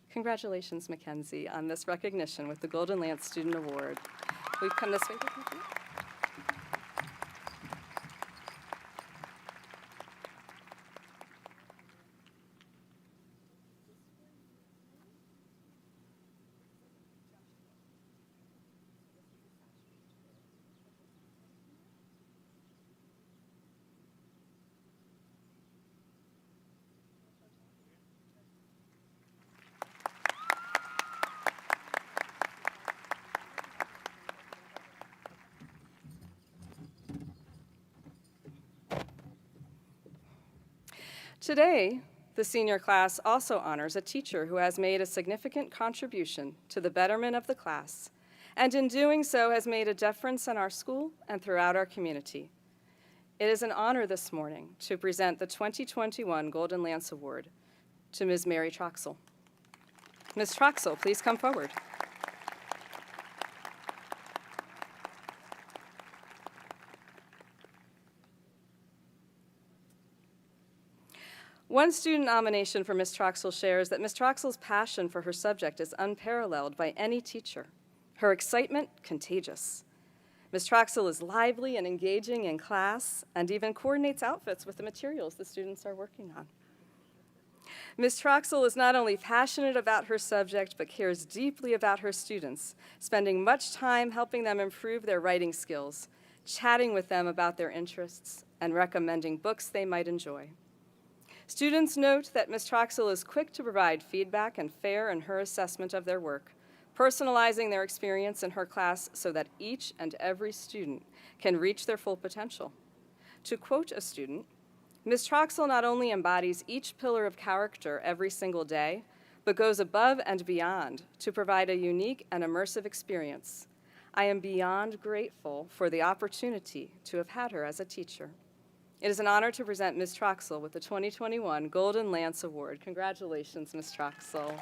C: Congratulations, Mackenzie, on this recognition with the Golden Lance Student Award. We've come this way. Today, the senior class also honors a teacher who has made a significant contribution to the betterment of the class, and in doing so has made a difference in our school and throughout our community. It is an honor this morning to present the 2021 Golden Lance Award to Ms. Mary Troxel. Ms. Troxel, please come forward. One student nomination for Ms. Troxel shares that Ms. Troxel's passion for her subject is unparalleled by any teacher. Her excitement, contagious. Ms. Troxel is lively and engaging in class and even coordinates outfits with the materials the students are working on. Ms. Troxel is not only passionate about her subject, but cares deeply about her students, spending much time helping them improve their writing skills, chatting with them about their interests, and recommending books they might enjoy. Students note that Ms. Troxel is quick to provide feedback and fair in her assessment of their work, personalizing their experience in her class so that each and every student can reach their full potential. To quote a student, Ms. Troxel not only embodies each pillar of character every single day, but goes above and beyond to provide a unique and immersive experience. I am beyond grateful for the opportunity to have had her as a teacher. It is an honor to present Ms. Troxel with the 2021 Golden Lance Award. Congratulations, Ms. Troxel.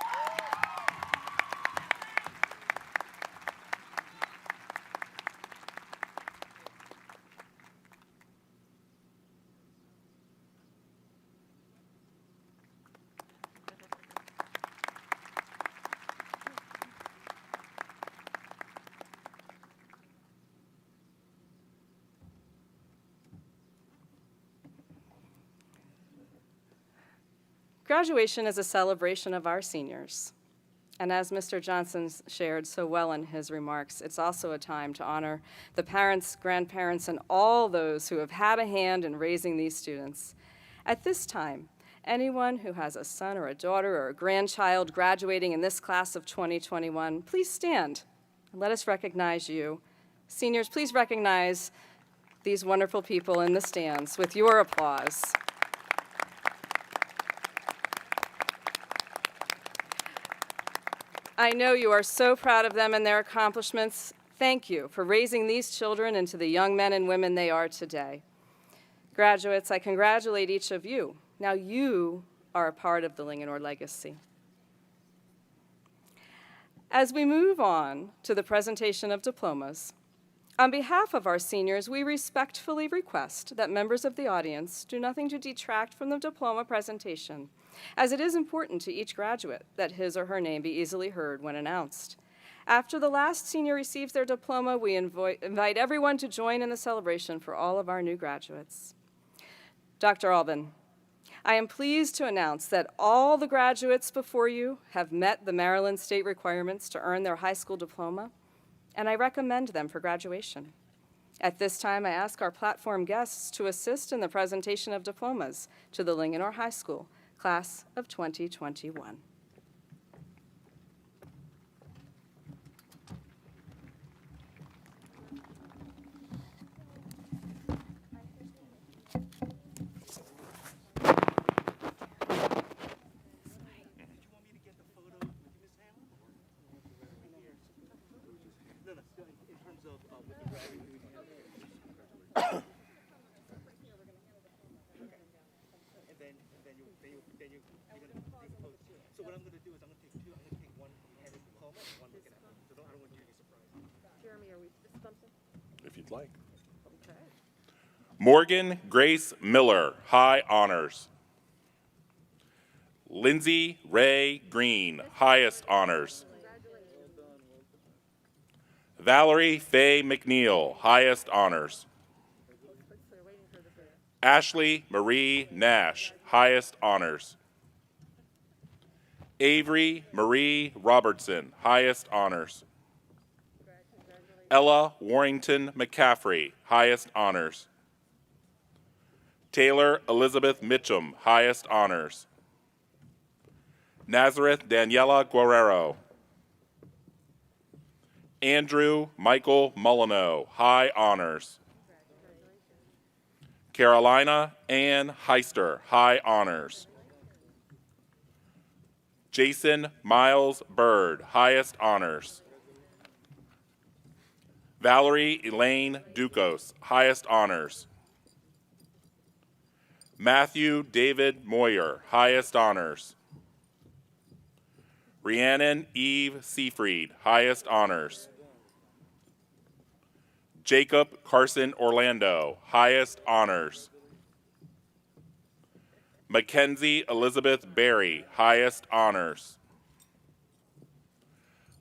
C: Graduation is a celebration of our seniors. And as Mr. Johnson shared so well in his remarks, it's also a time to honor the parents, grandparents, and all those who have had a hand in raising these students. At this time, anyone who has a son or a daughter or a grandchild graduating in this class of 2021, please stand and let us recognize you. Seniors, please recognize these wonderful people in the stands with your applause. I know you are so proud of them and their accomplishments. Thank you for raising these children into the young men and women they are today. Graduates, I congratulate each of you. Now you are a part of the Linganore legacy. As we move on to the presentation of diplomas, on behalf of our seniors, we respectfully request that members of the audience do nothing to detract from the diploma presentation, as it is important to each graduate that his or her name be easily heard when announced. After the last senior receives their diploma, we invite everyone to join in the celebration for all of our new graduates. Dr. Albin, I am pleased to announce that all the graduates before you have met the Maryland state requirements to earn their high school diploma, and I recommend them for graduation. At this time, I ask our platform guests to assist in the presentation of diplomas to the Linganore High School Class of 2021.
H: So what I'm going to do is I'm going to take two. I'm going to take one handed diploma and one looking at me. So I don't want you to be surprised.
C: Jeremy, are we something?
I: If you'd like.
C: Okay.
I: Morgan Grace Miller, high honors. Lindsay Ray Green, highest honors. Valerie Faye McNeil, highest honors. Ashley Marie Nash, highest honors. Avery Marie Robertson, highest honors. Ella Warrington McCaffrey, highest honors. Taylor Elizabeth Mitchum, highest honors. Nazareth Daniela Guerrero. Andrew Michael Molyneux, high honors. Carolina Ann Heister, high honors. Jason Miles Bird, highest honors. Valerie Elaine Ducos, highest honors. Matthew David Moyer, highest honors. Rhiannon Eve Seafried, highest honors. Jacob Carson Orlando, highest honors. Mackenzie Elizabeth Berry, highest honors.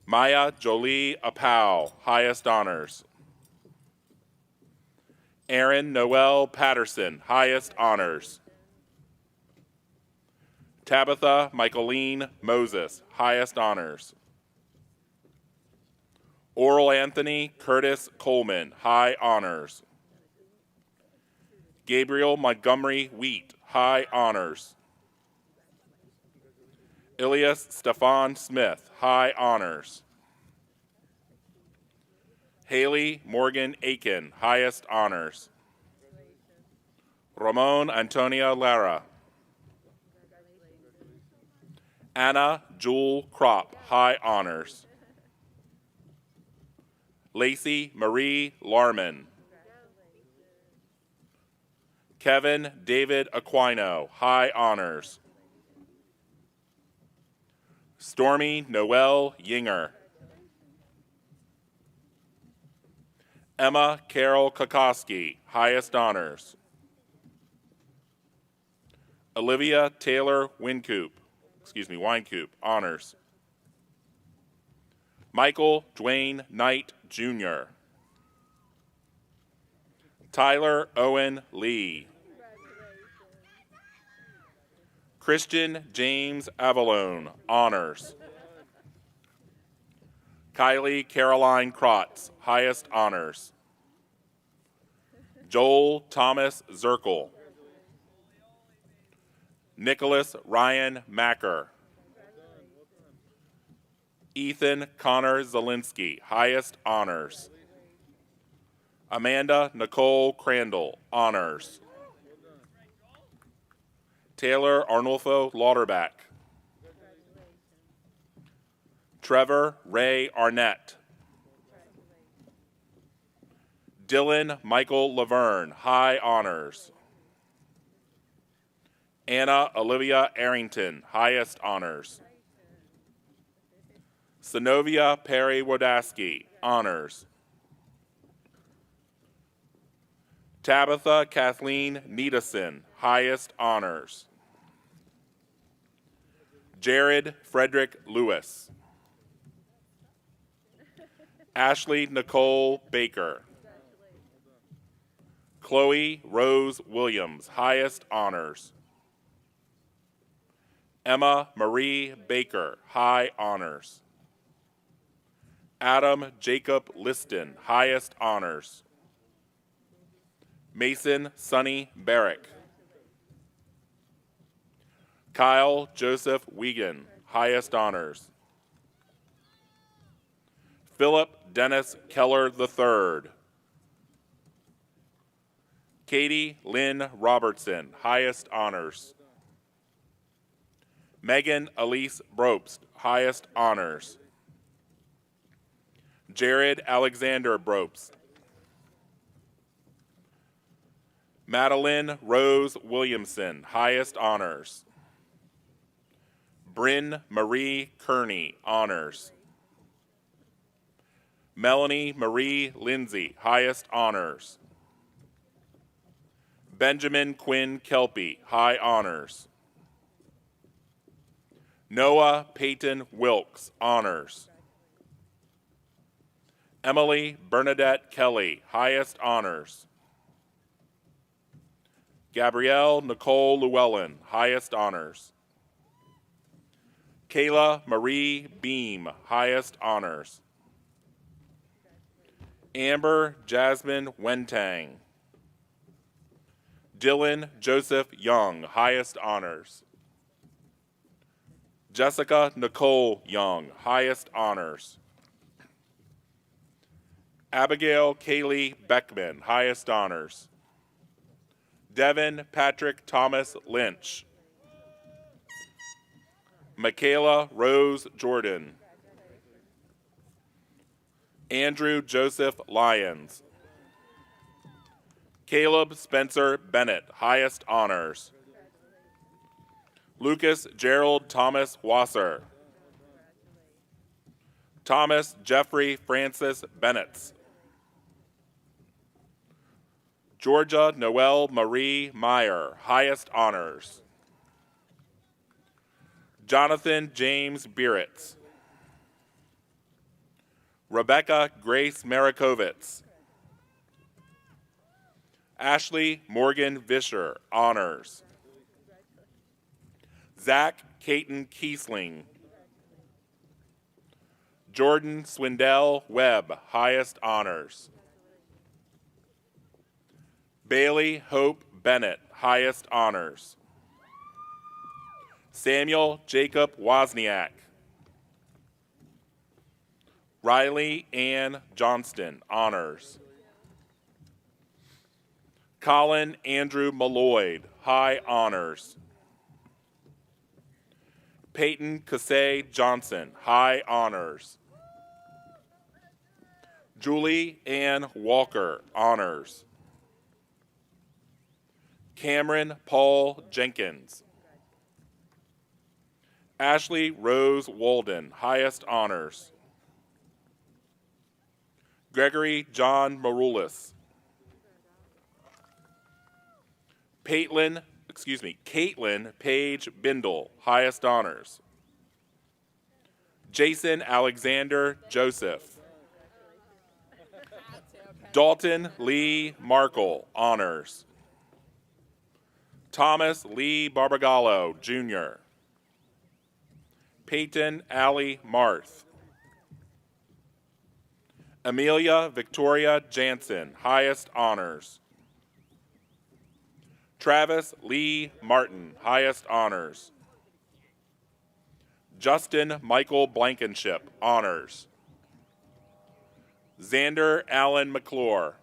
I: Maya Jolie Apau, highest honors. Aaron Noel Patterson, highest honors. Tabitha Michaeline Moses, highest honors. Oral Anthony Curtis Coleman, high honors. Gabriel Montgomery Wheat, high honors. Ilias Stefan Smith, high honors. Haley Morgan Aiken, highest honors. Ramon Antonia Lara. Anna Jewel Kropp, high honors. Lacey Marie Larman. Kevin David Aquino, high honors. Stormy Noel Yinger. Emma Carol Kokoski, highest honors. Olivia Taylor Winecoop, honors. Michael Dwayne Knight, Jr. Tyler Owen Lee. Christian James Avalone, honors. Kylie Caroline Krotz, highest honors. Joel Thomas Zirkel. Nicholas Ryan Macker. Ethan Connor Zielinski, highest honors. Amanda Nicole Crandall, honors. Taylor Arnulfo Lauterbach. Trevor Ray Arnett. Dylan Michael Laverne, high honors. Anna Olivia Arrington, highest honors. Synovia Perry Wodaski, honors. Tabitha Kathleen Needison, highest honors. Jared Frederick Lewis. Ashley Nicole Baker. Chloe Rose Williams, highest honors. Emma Marie Baker, high honors. Adam Jacob Liston, highest honors. Mason Sonny Barrick. Kyle Joseph Wiegand, highest honors. Philip Dennis Keller III. Katie Lynn Robertson, highest honors. Megan Elise Brobst, highest honors. Jared Alexander Brobst. Madeline Rose Williamson, highest honors. Bryn Marie Kearney, honors. Melanie Marie Lindsay, highest honors. Benjamin Quinn Kelpie, high honors. Noah Peyton Wilkes, honors. Emily Bernadette Kelly, highest honors. Gabrielle Nicole Llewellyn, highest honors. Kayla Marie Beam, highest honors. Amber Jasmine Wentang. Dylan Joseph Young, highest honors. Jessica Nicole Young, highest honors. Abigail Kaylee Beckman, highest honors. Devin Patrick Thomas Lynch. Michaela Rose Jordan. Andrew Joseph Lyons. Caleb Spencer Bennett, highest honors. Lucas Gerald Thomas Wasser. Thomas Jeffrey Francis Bennett. Georgia Noel Marie Meyer, highest honors. Jonathan James Beeritz. Rebecca Grace Marikovitz. Ashley Morgan Vischer, honors. Zach Caton Kiesling. Jordan Swindell Webb, highest honors. Bailey Hope Bennett, highest honors. Samuel Jacob Wozniak. Riley Ann Johnston, honors. Colin Andrew Malloyd, high honors. Peyton Kasey Johnson, high honors. Julie Ann Walker, honors. Cameron Paul Jenkins. Ashley Rose Walden, highest honors. Gregory John Maroulis. Caitlin Paige Bindle, highest honors. Jason Alexander Joseph. Dalton Lee Markle, honors. Thomas Lee Barbagallo, Jr. Peyton Allie Marth. Amelia Victoria Jansen, highest honors. Travis Lee Martin, highest honors. Justin Michael Blankenship, honors. Xander Allen McClure.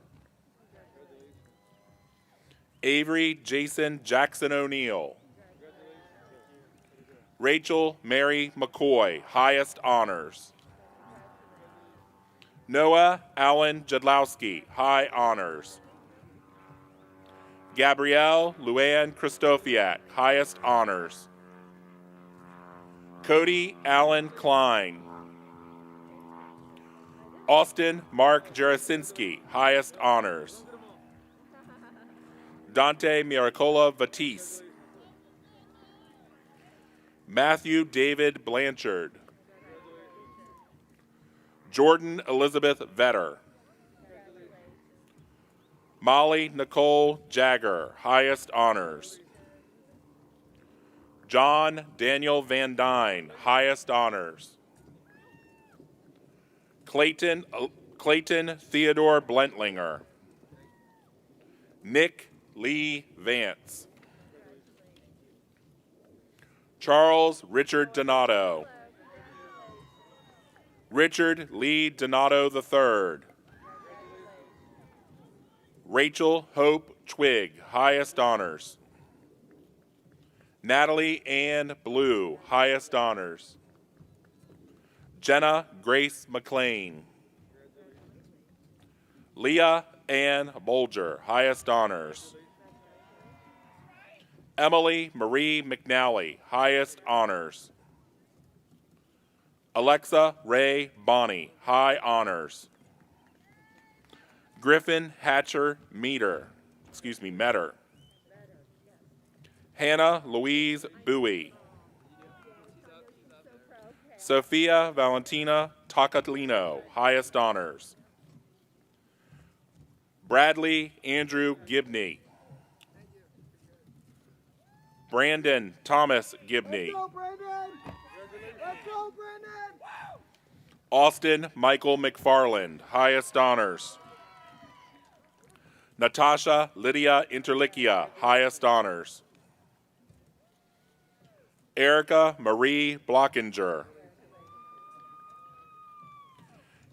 I: Avery Jason Jackson O'Neill. Rachel Mary McCoy, highest honors. Noah Allen Jadlowski, high honors. Gabrielle Luann Christofiak, highest honors. Cody Allen Klein. Austin Mark Jarasinski, highest honors. Dante Miracola Vatisse. Matthew David Blanchard. Jordan Elizabeth Vetter. Molly Nicole Jagger, highest honors. John Daniel Van Dyne, highest honors. Clayton Theodore Blentlinger. Nick Lee Vance. Charles Richard Donato. Richard Lee Donato III. Rachel Hope Twig, highest honors. Natalie Ann Blue, highest honors. Jenna Grace McLean. Leah Ann Bolger, highest honors. Emily Marie McNally, highest honors. Alexa Ray Bonney, high honors. Griffin Hatcher Metter. Hannah Louise Bowie. Sophia Valentina Toccatlino, highest honors. Bradley Andrew Gibney. Brandon Thomas Gibney. Austin Michael McFarland, highest honors. Natasha Lydia Interlicia, highest honors. Erica Marie Blockinger.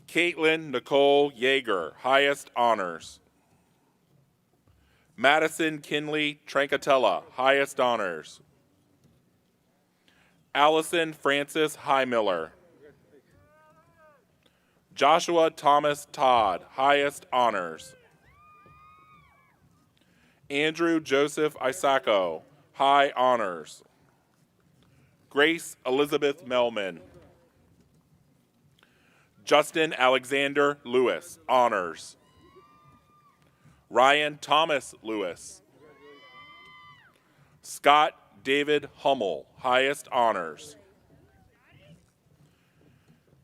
I: Caitlin Nicole Yeager, highest honors. Madison Kinley Trancatella, highest honors. Allison Francis Highmiller. Joshua Thomas Todd, highest honors. Andrew Joseph Isako, high honors. Grace Elizabeth Melman. Justin Alexander Lewis, honors. Ryan Thomas Lewis. Scott David Hummel, highest honors.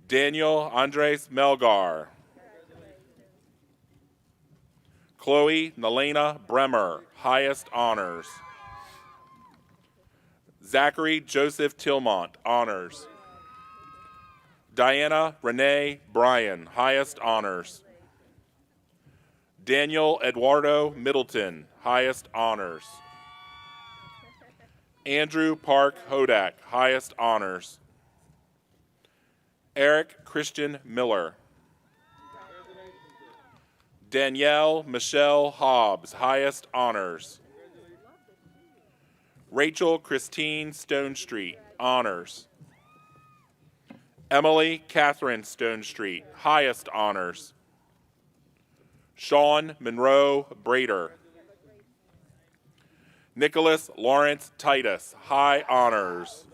I: Daniel Andres Melgar. Chloe Nelena Bremer, highest honors. Zachary Joseph Tillmont, honors. Diana Renee Bryan, highest honors. Daniel Eduardo Middleton, highest honors. Andrew Park Hodak, highest honors. Eric Christian Miller. Danielle Michelle Hobbs, highest honors. Rachel Christine Stonestreet, honors. Emily Catherine Stonestreet, highest honors. Sean Monroe Brader. Nicholas Lawrence Titus, high honors.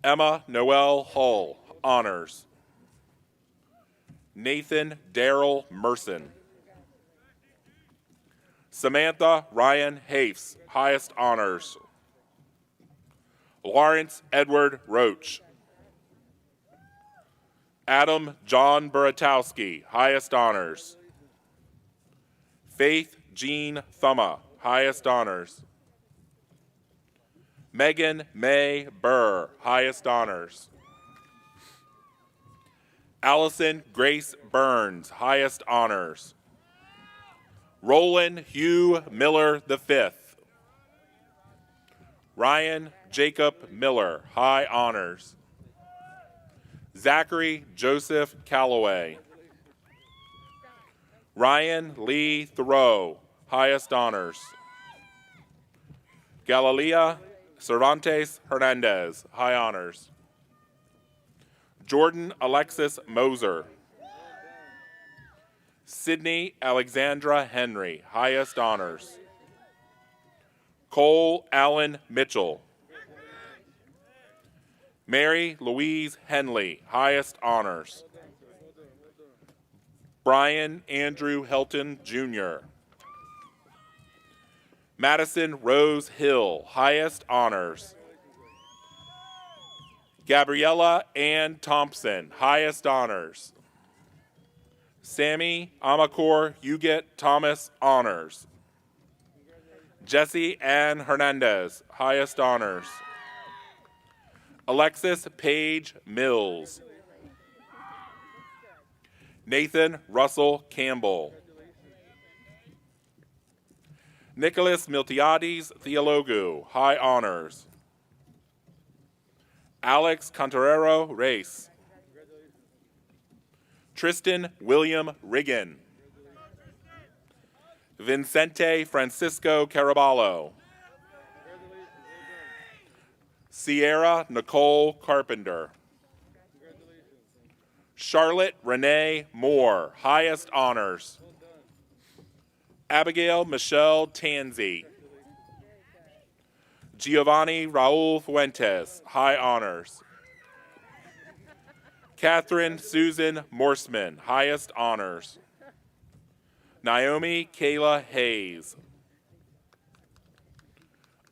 I: Emma Noel Hull, honors. Nathan Darrell Merson. Samantha Ryan Hafes, highest honors. Lawrence Edward Roach. Adam John Buratowski, highest honors. Faith Jean Thumma, highest honors. Megan May Burr, highest honors. Allison Grace Burns, highest honors. Roland Hugh Miller V. Ryan Jacob Miller, high honors. Zachary Joseph Calloway. Ryan Lee Thoreau, highest honors. Galilea Cervantes Hernandez, high honors. Jordan Alexis Moser. Sydney Alexandra Henry, highest honors. Cole Allen Mitchell. Mary Louise Henley, highest honors. Brian Andrew Helton, Jr. Madison Rose Hill, highest honors. Gabriella Ann Thompson, highest honors. Sammy Amakor Huget Thomas, honors. Jesse Ann Hernandez, highest honors. Alexis Paige Mills. Nathan Russell Campbell. Nicholas Miltiades Theologu, high honors. Alex Contorero Race. Tristan William Riggin. Vincente Francisco Caraballo. Sierra Nicole Carpenter. Charlotte Renee Moore, highest honors. Abigail Michelle Tansey. Giovanni Raul Fuentes, high honors. Catherine Susan Morseman, highest honors. Naomi Kayla Hayes.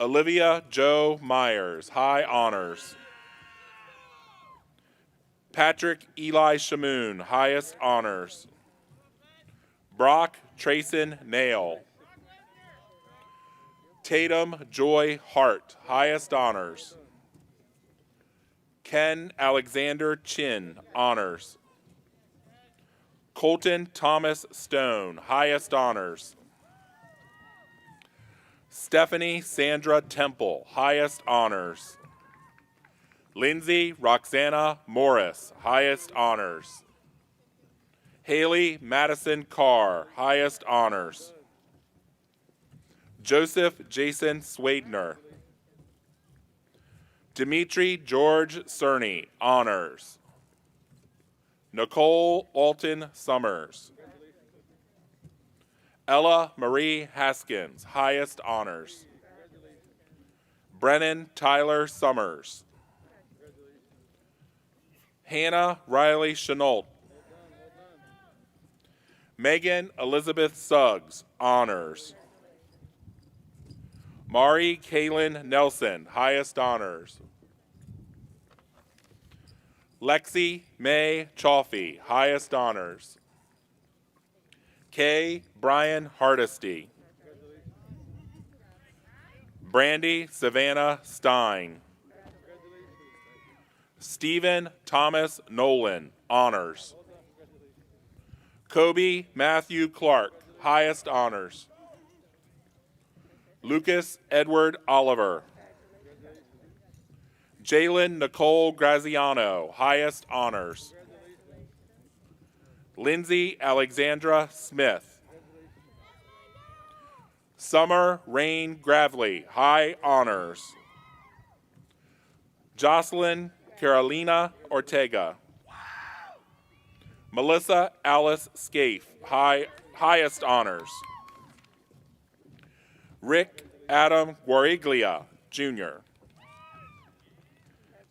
I: Olivia Joe Myers, high honors. Patrick Eli Shamoon, highest honors. Brock Trayson Nail. Tatum Joy Hart, highest honors. Ken Alexander Chin, honors. Colton Thomas Stone, highest honors. Stephanie Sandra Temple, highest honors. Lindsay Roxana Morris, highest honors. Haley Madison Carr, highest honors. Joseph Jason Swadner. Dimitri George Cerny, honors. Nicole Alton Summers. Ella Marie Haskins, highest honors. Brennan Tyler Summers. Hannah Riley Chenault. Megan Elizabeth Suggs, honors. Mari Kaylin Nelson, highest honors. Lexi May Chaffee, highest honors. Kay Brian Hardesty. Brandy Savannah Stein. Stephen Thomas Nolan, honors. Kobe Matthew Clark, highest honors. Lucas Edward Oliver. Jalen Nicole Graziano, highest honors. Lindsay Alexandra Smith. Summer Rain Gravely, high honors. Jocelyn Carolina Ortega. Melissa Alice Scaife, highest honors. Rick Adam Guariglia, Jr.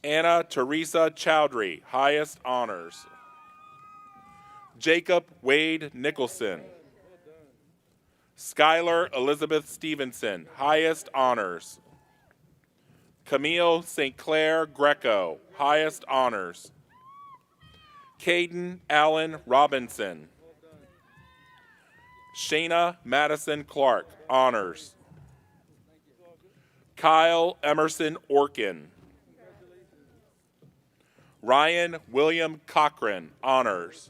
I: Anna Teresa Chowdhury, highest honors. Jacob Wade Nicholson. Skylar Elizabeth Stevenson, highest honors. Camille St. Clair Greco, highest honors. Caden Allen Robinson. Shayna Madison Clark, honors. Kyle Emerson Orkin. Ryan William Cochran, honors.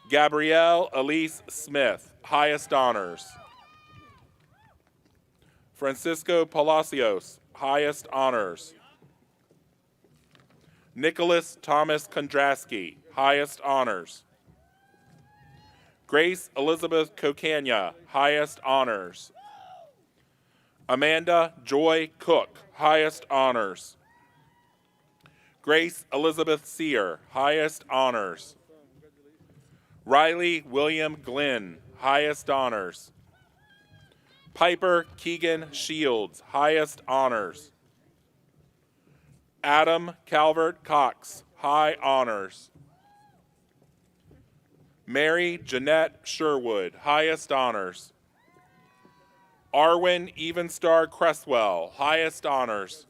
I: Gabrielle Elise Smith, highest honors. Francisco Palacios, highest honors. Nicholas Thomas Kondrasky, highest honors. Grace Elizabeth Kokanya, highest honors. Amanda Joy Cook, highest honors. Grace Elizabeth Sear, highest honors. Riley William Glenn, highest honors. Piper Keegan Shields, highest honors. Adam Calvert Cox, high honors. Mary Jeanette Sherwood, highest honors. Arwen Evenstar Cresswell, highest honors.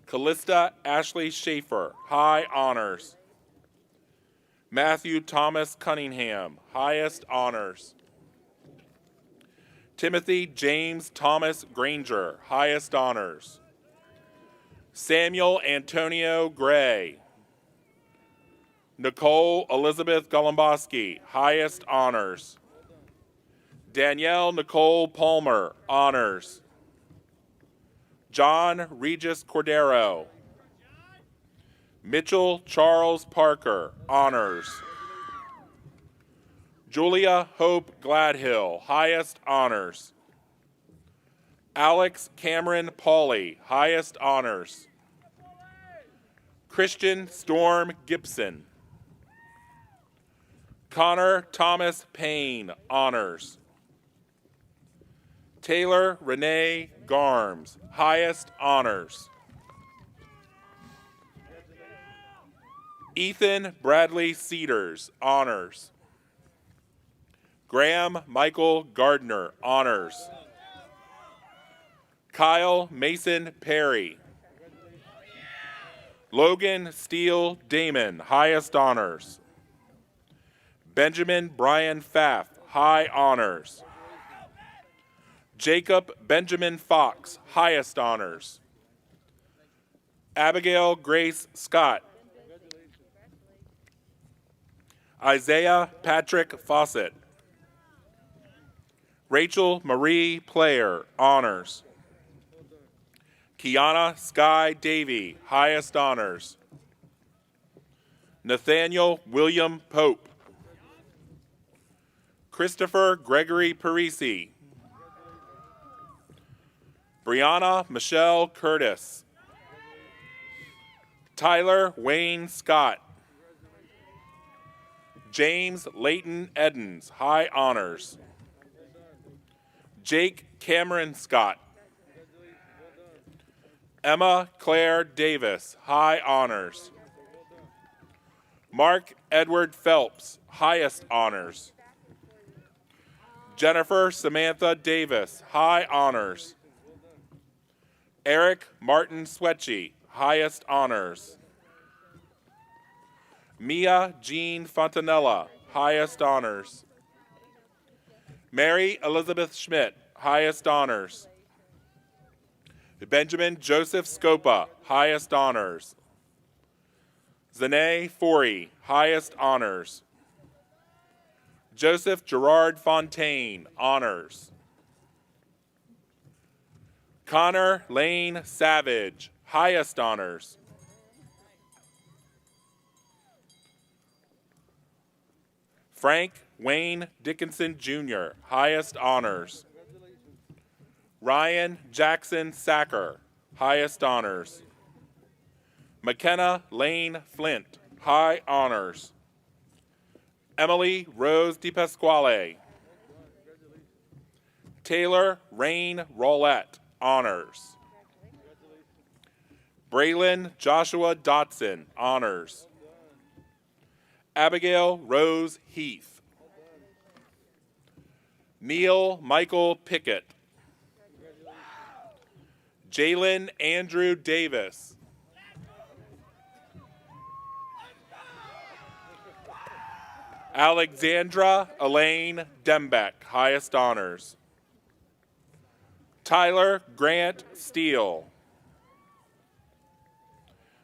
I: Callista Ashley Schaefer, high honors. Matthew Thomas Cunningham, highest honors. Timothy James Thomas Granger, highest honors. Samuel Antonio Gray. Nicole Elizabeth Golomboski, highest honors. Danielle Nicole Palmer, honors. John Regis Cordero. Mitchell Charles Parker, honors. Julia Hope Gladhill, highest honors. Alex Cameron Pauley, highest honors. Christian Storm Gibson. Connor Thomas Payne, honors. Taylor Renee Garms, highest honors. Ethan Bradley Cedars, honors. Graham Michael Gardner, honors. Kyle Mason Perry. Logan Steele Damon, highest honors. Benjamin Brian Pfaff, high honors. Jacob Benjamin Fox, highest honors. Abigail Grace Scott. Isaiah Patrick Fawcett. Rachel Marie Player, honors. Kiana Sky Davey, highest honors. Nathaniel William Pope. Christopher Gregory Parisi, Brianna Michelle Curtis. Tyler Wayne Scott. James Leighton Edens, high honors. Jake Cameron Scott. Emma Claire Davis, high honors. Mark Edward Phelps, highest honors. Jennifer Samantha Davis, high honors. Eric Martin Swetchy, highest honors. Mia Jean Fontanella, highest honors. Mary Elizabeth Schmidt, highest honors. Benjamin Joseph Scopa, highest honors. Zane Forey, highest honors. Joseph Gerard Fontaine, honors. Connor Lane Savage, highest honors. Frank Wayne Dickinson Jr., highest honors. Ryan Jackson Sacker, highest honors. McKenna Lane Flint, high honors. Emily Rose DePasquale. Taylor Rain Rollette, honors. Braylon Joshua Dotson, honors. Abigail Rose Heath. Neil Michael Pickett. Jalen Andrew Davis. Alexandra Elaine Dembeck, highest honors. Tyler Grant Steele.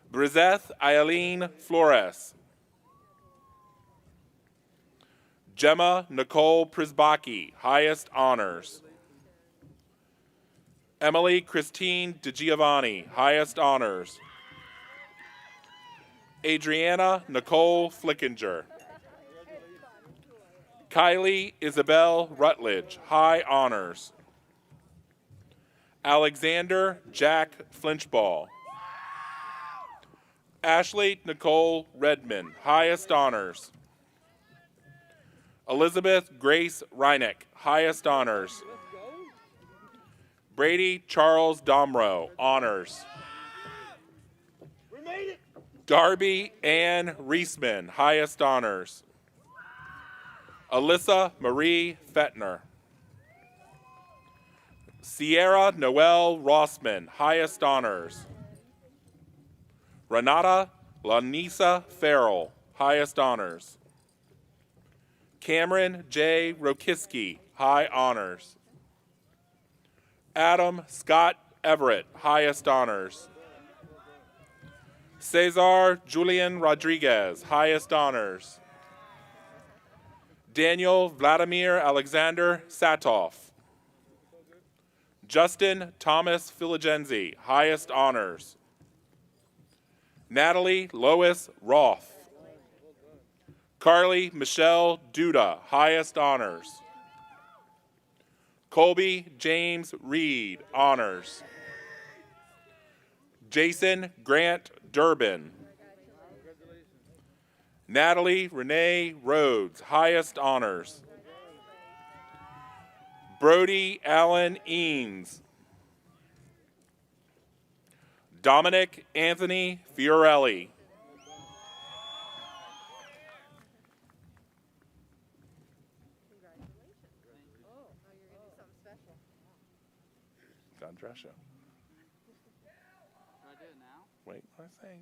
I: Brizeth Eileen Flores. Gemma Nicole Prisbaki, highest honors. Emily Christine DiGiovanni, highest honors. Adriana Nicole Flickinger. Kylie Isabel Rutledge, high honors. Alexander Jack Flinchball. Ashley Nicole Redmond, highest honors. Elizabeth Grace Reineck, highest honors. Brady Charles Domro, honors. Darby Ann Reisman, highest honors. Alyssa Marie Fettner. Sierra Noel Rossman, highest honors. Renata Lanisa Farrell, highest honors. Cameron J. Rokiski, high honors. Adam Scott Everett, highest honors. Cesar Julian Rodriguez, highest honors. Daniel Vladimir Alexander Satoff. Justin Thomas Filigenzi, highest honors. Natalie Lois Roth. Carly Michelle Duda, highest honors. Colby James Reed, honors. Jason Grant Durbin. Natalie Renee Rhodes, highest honors. Brody Allen Eanes. Dominic Anthony Fiorelli. John Drescher.
J: Should I do it now?
I: Wait, what I say?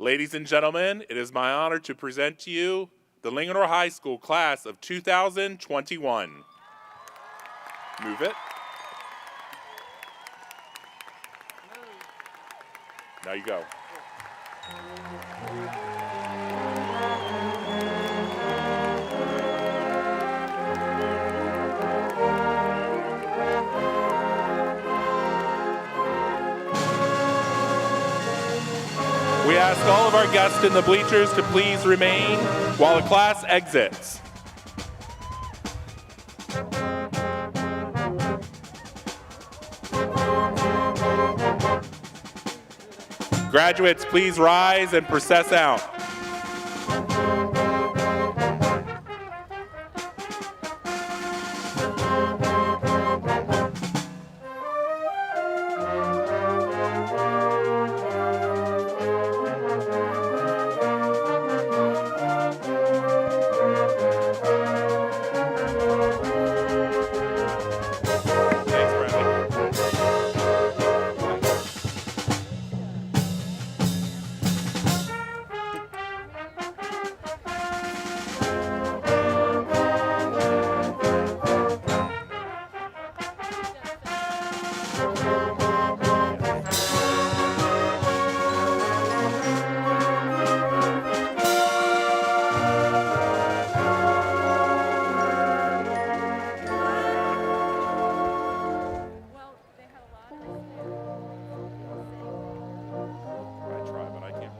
I: Ladies and gentlemen, it is my honor to present to you the Linganore High School class of 2021. Move it. Now you go. We ask all of our guests in the bleachers to please remain while the class exits. Graduates, please rise and process out. Thanks, Bradley. I try, but I can't.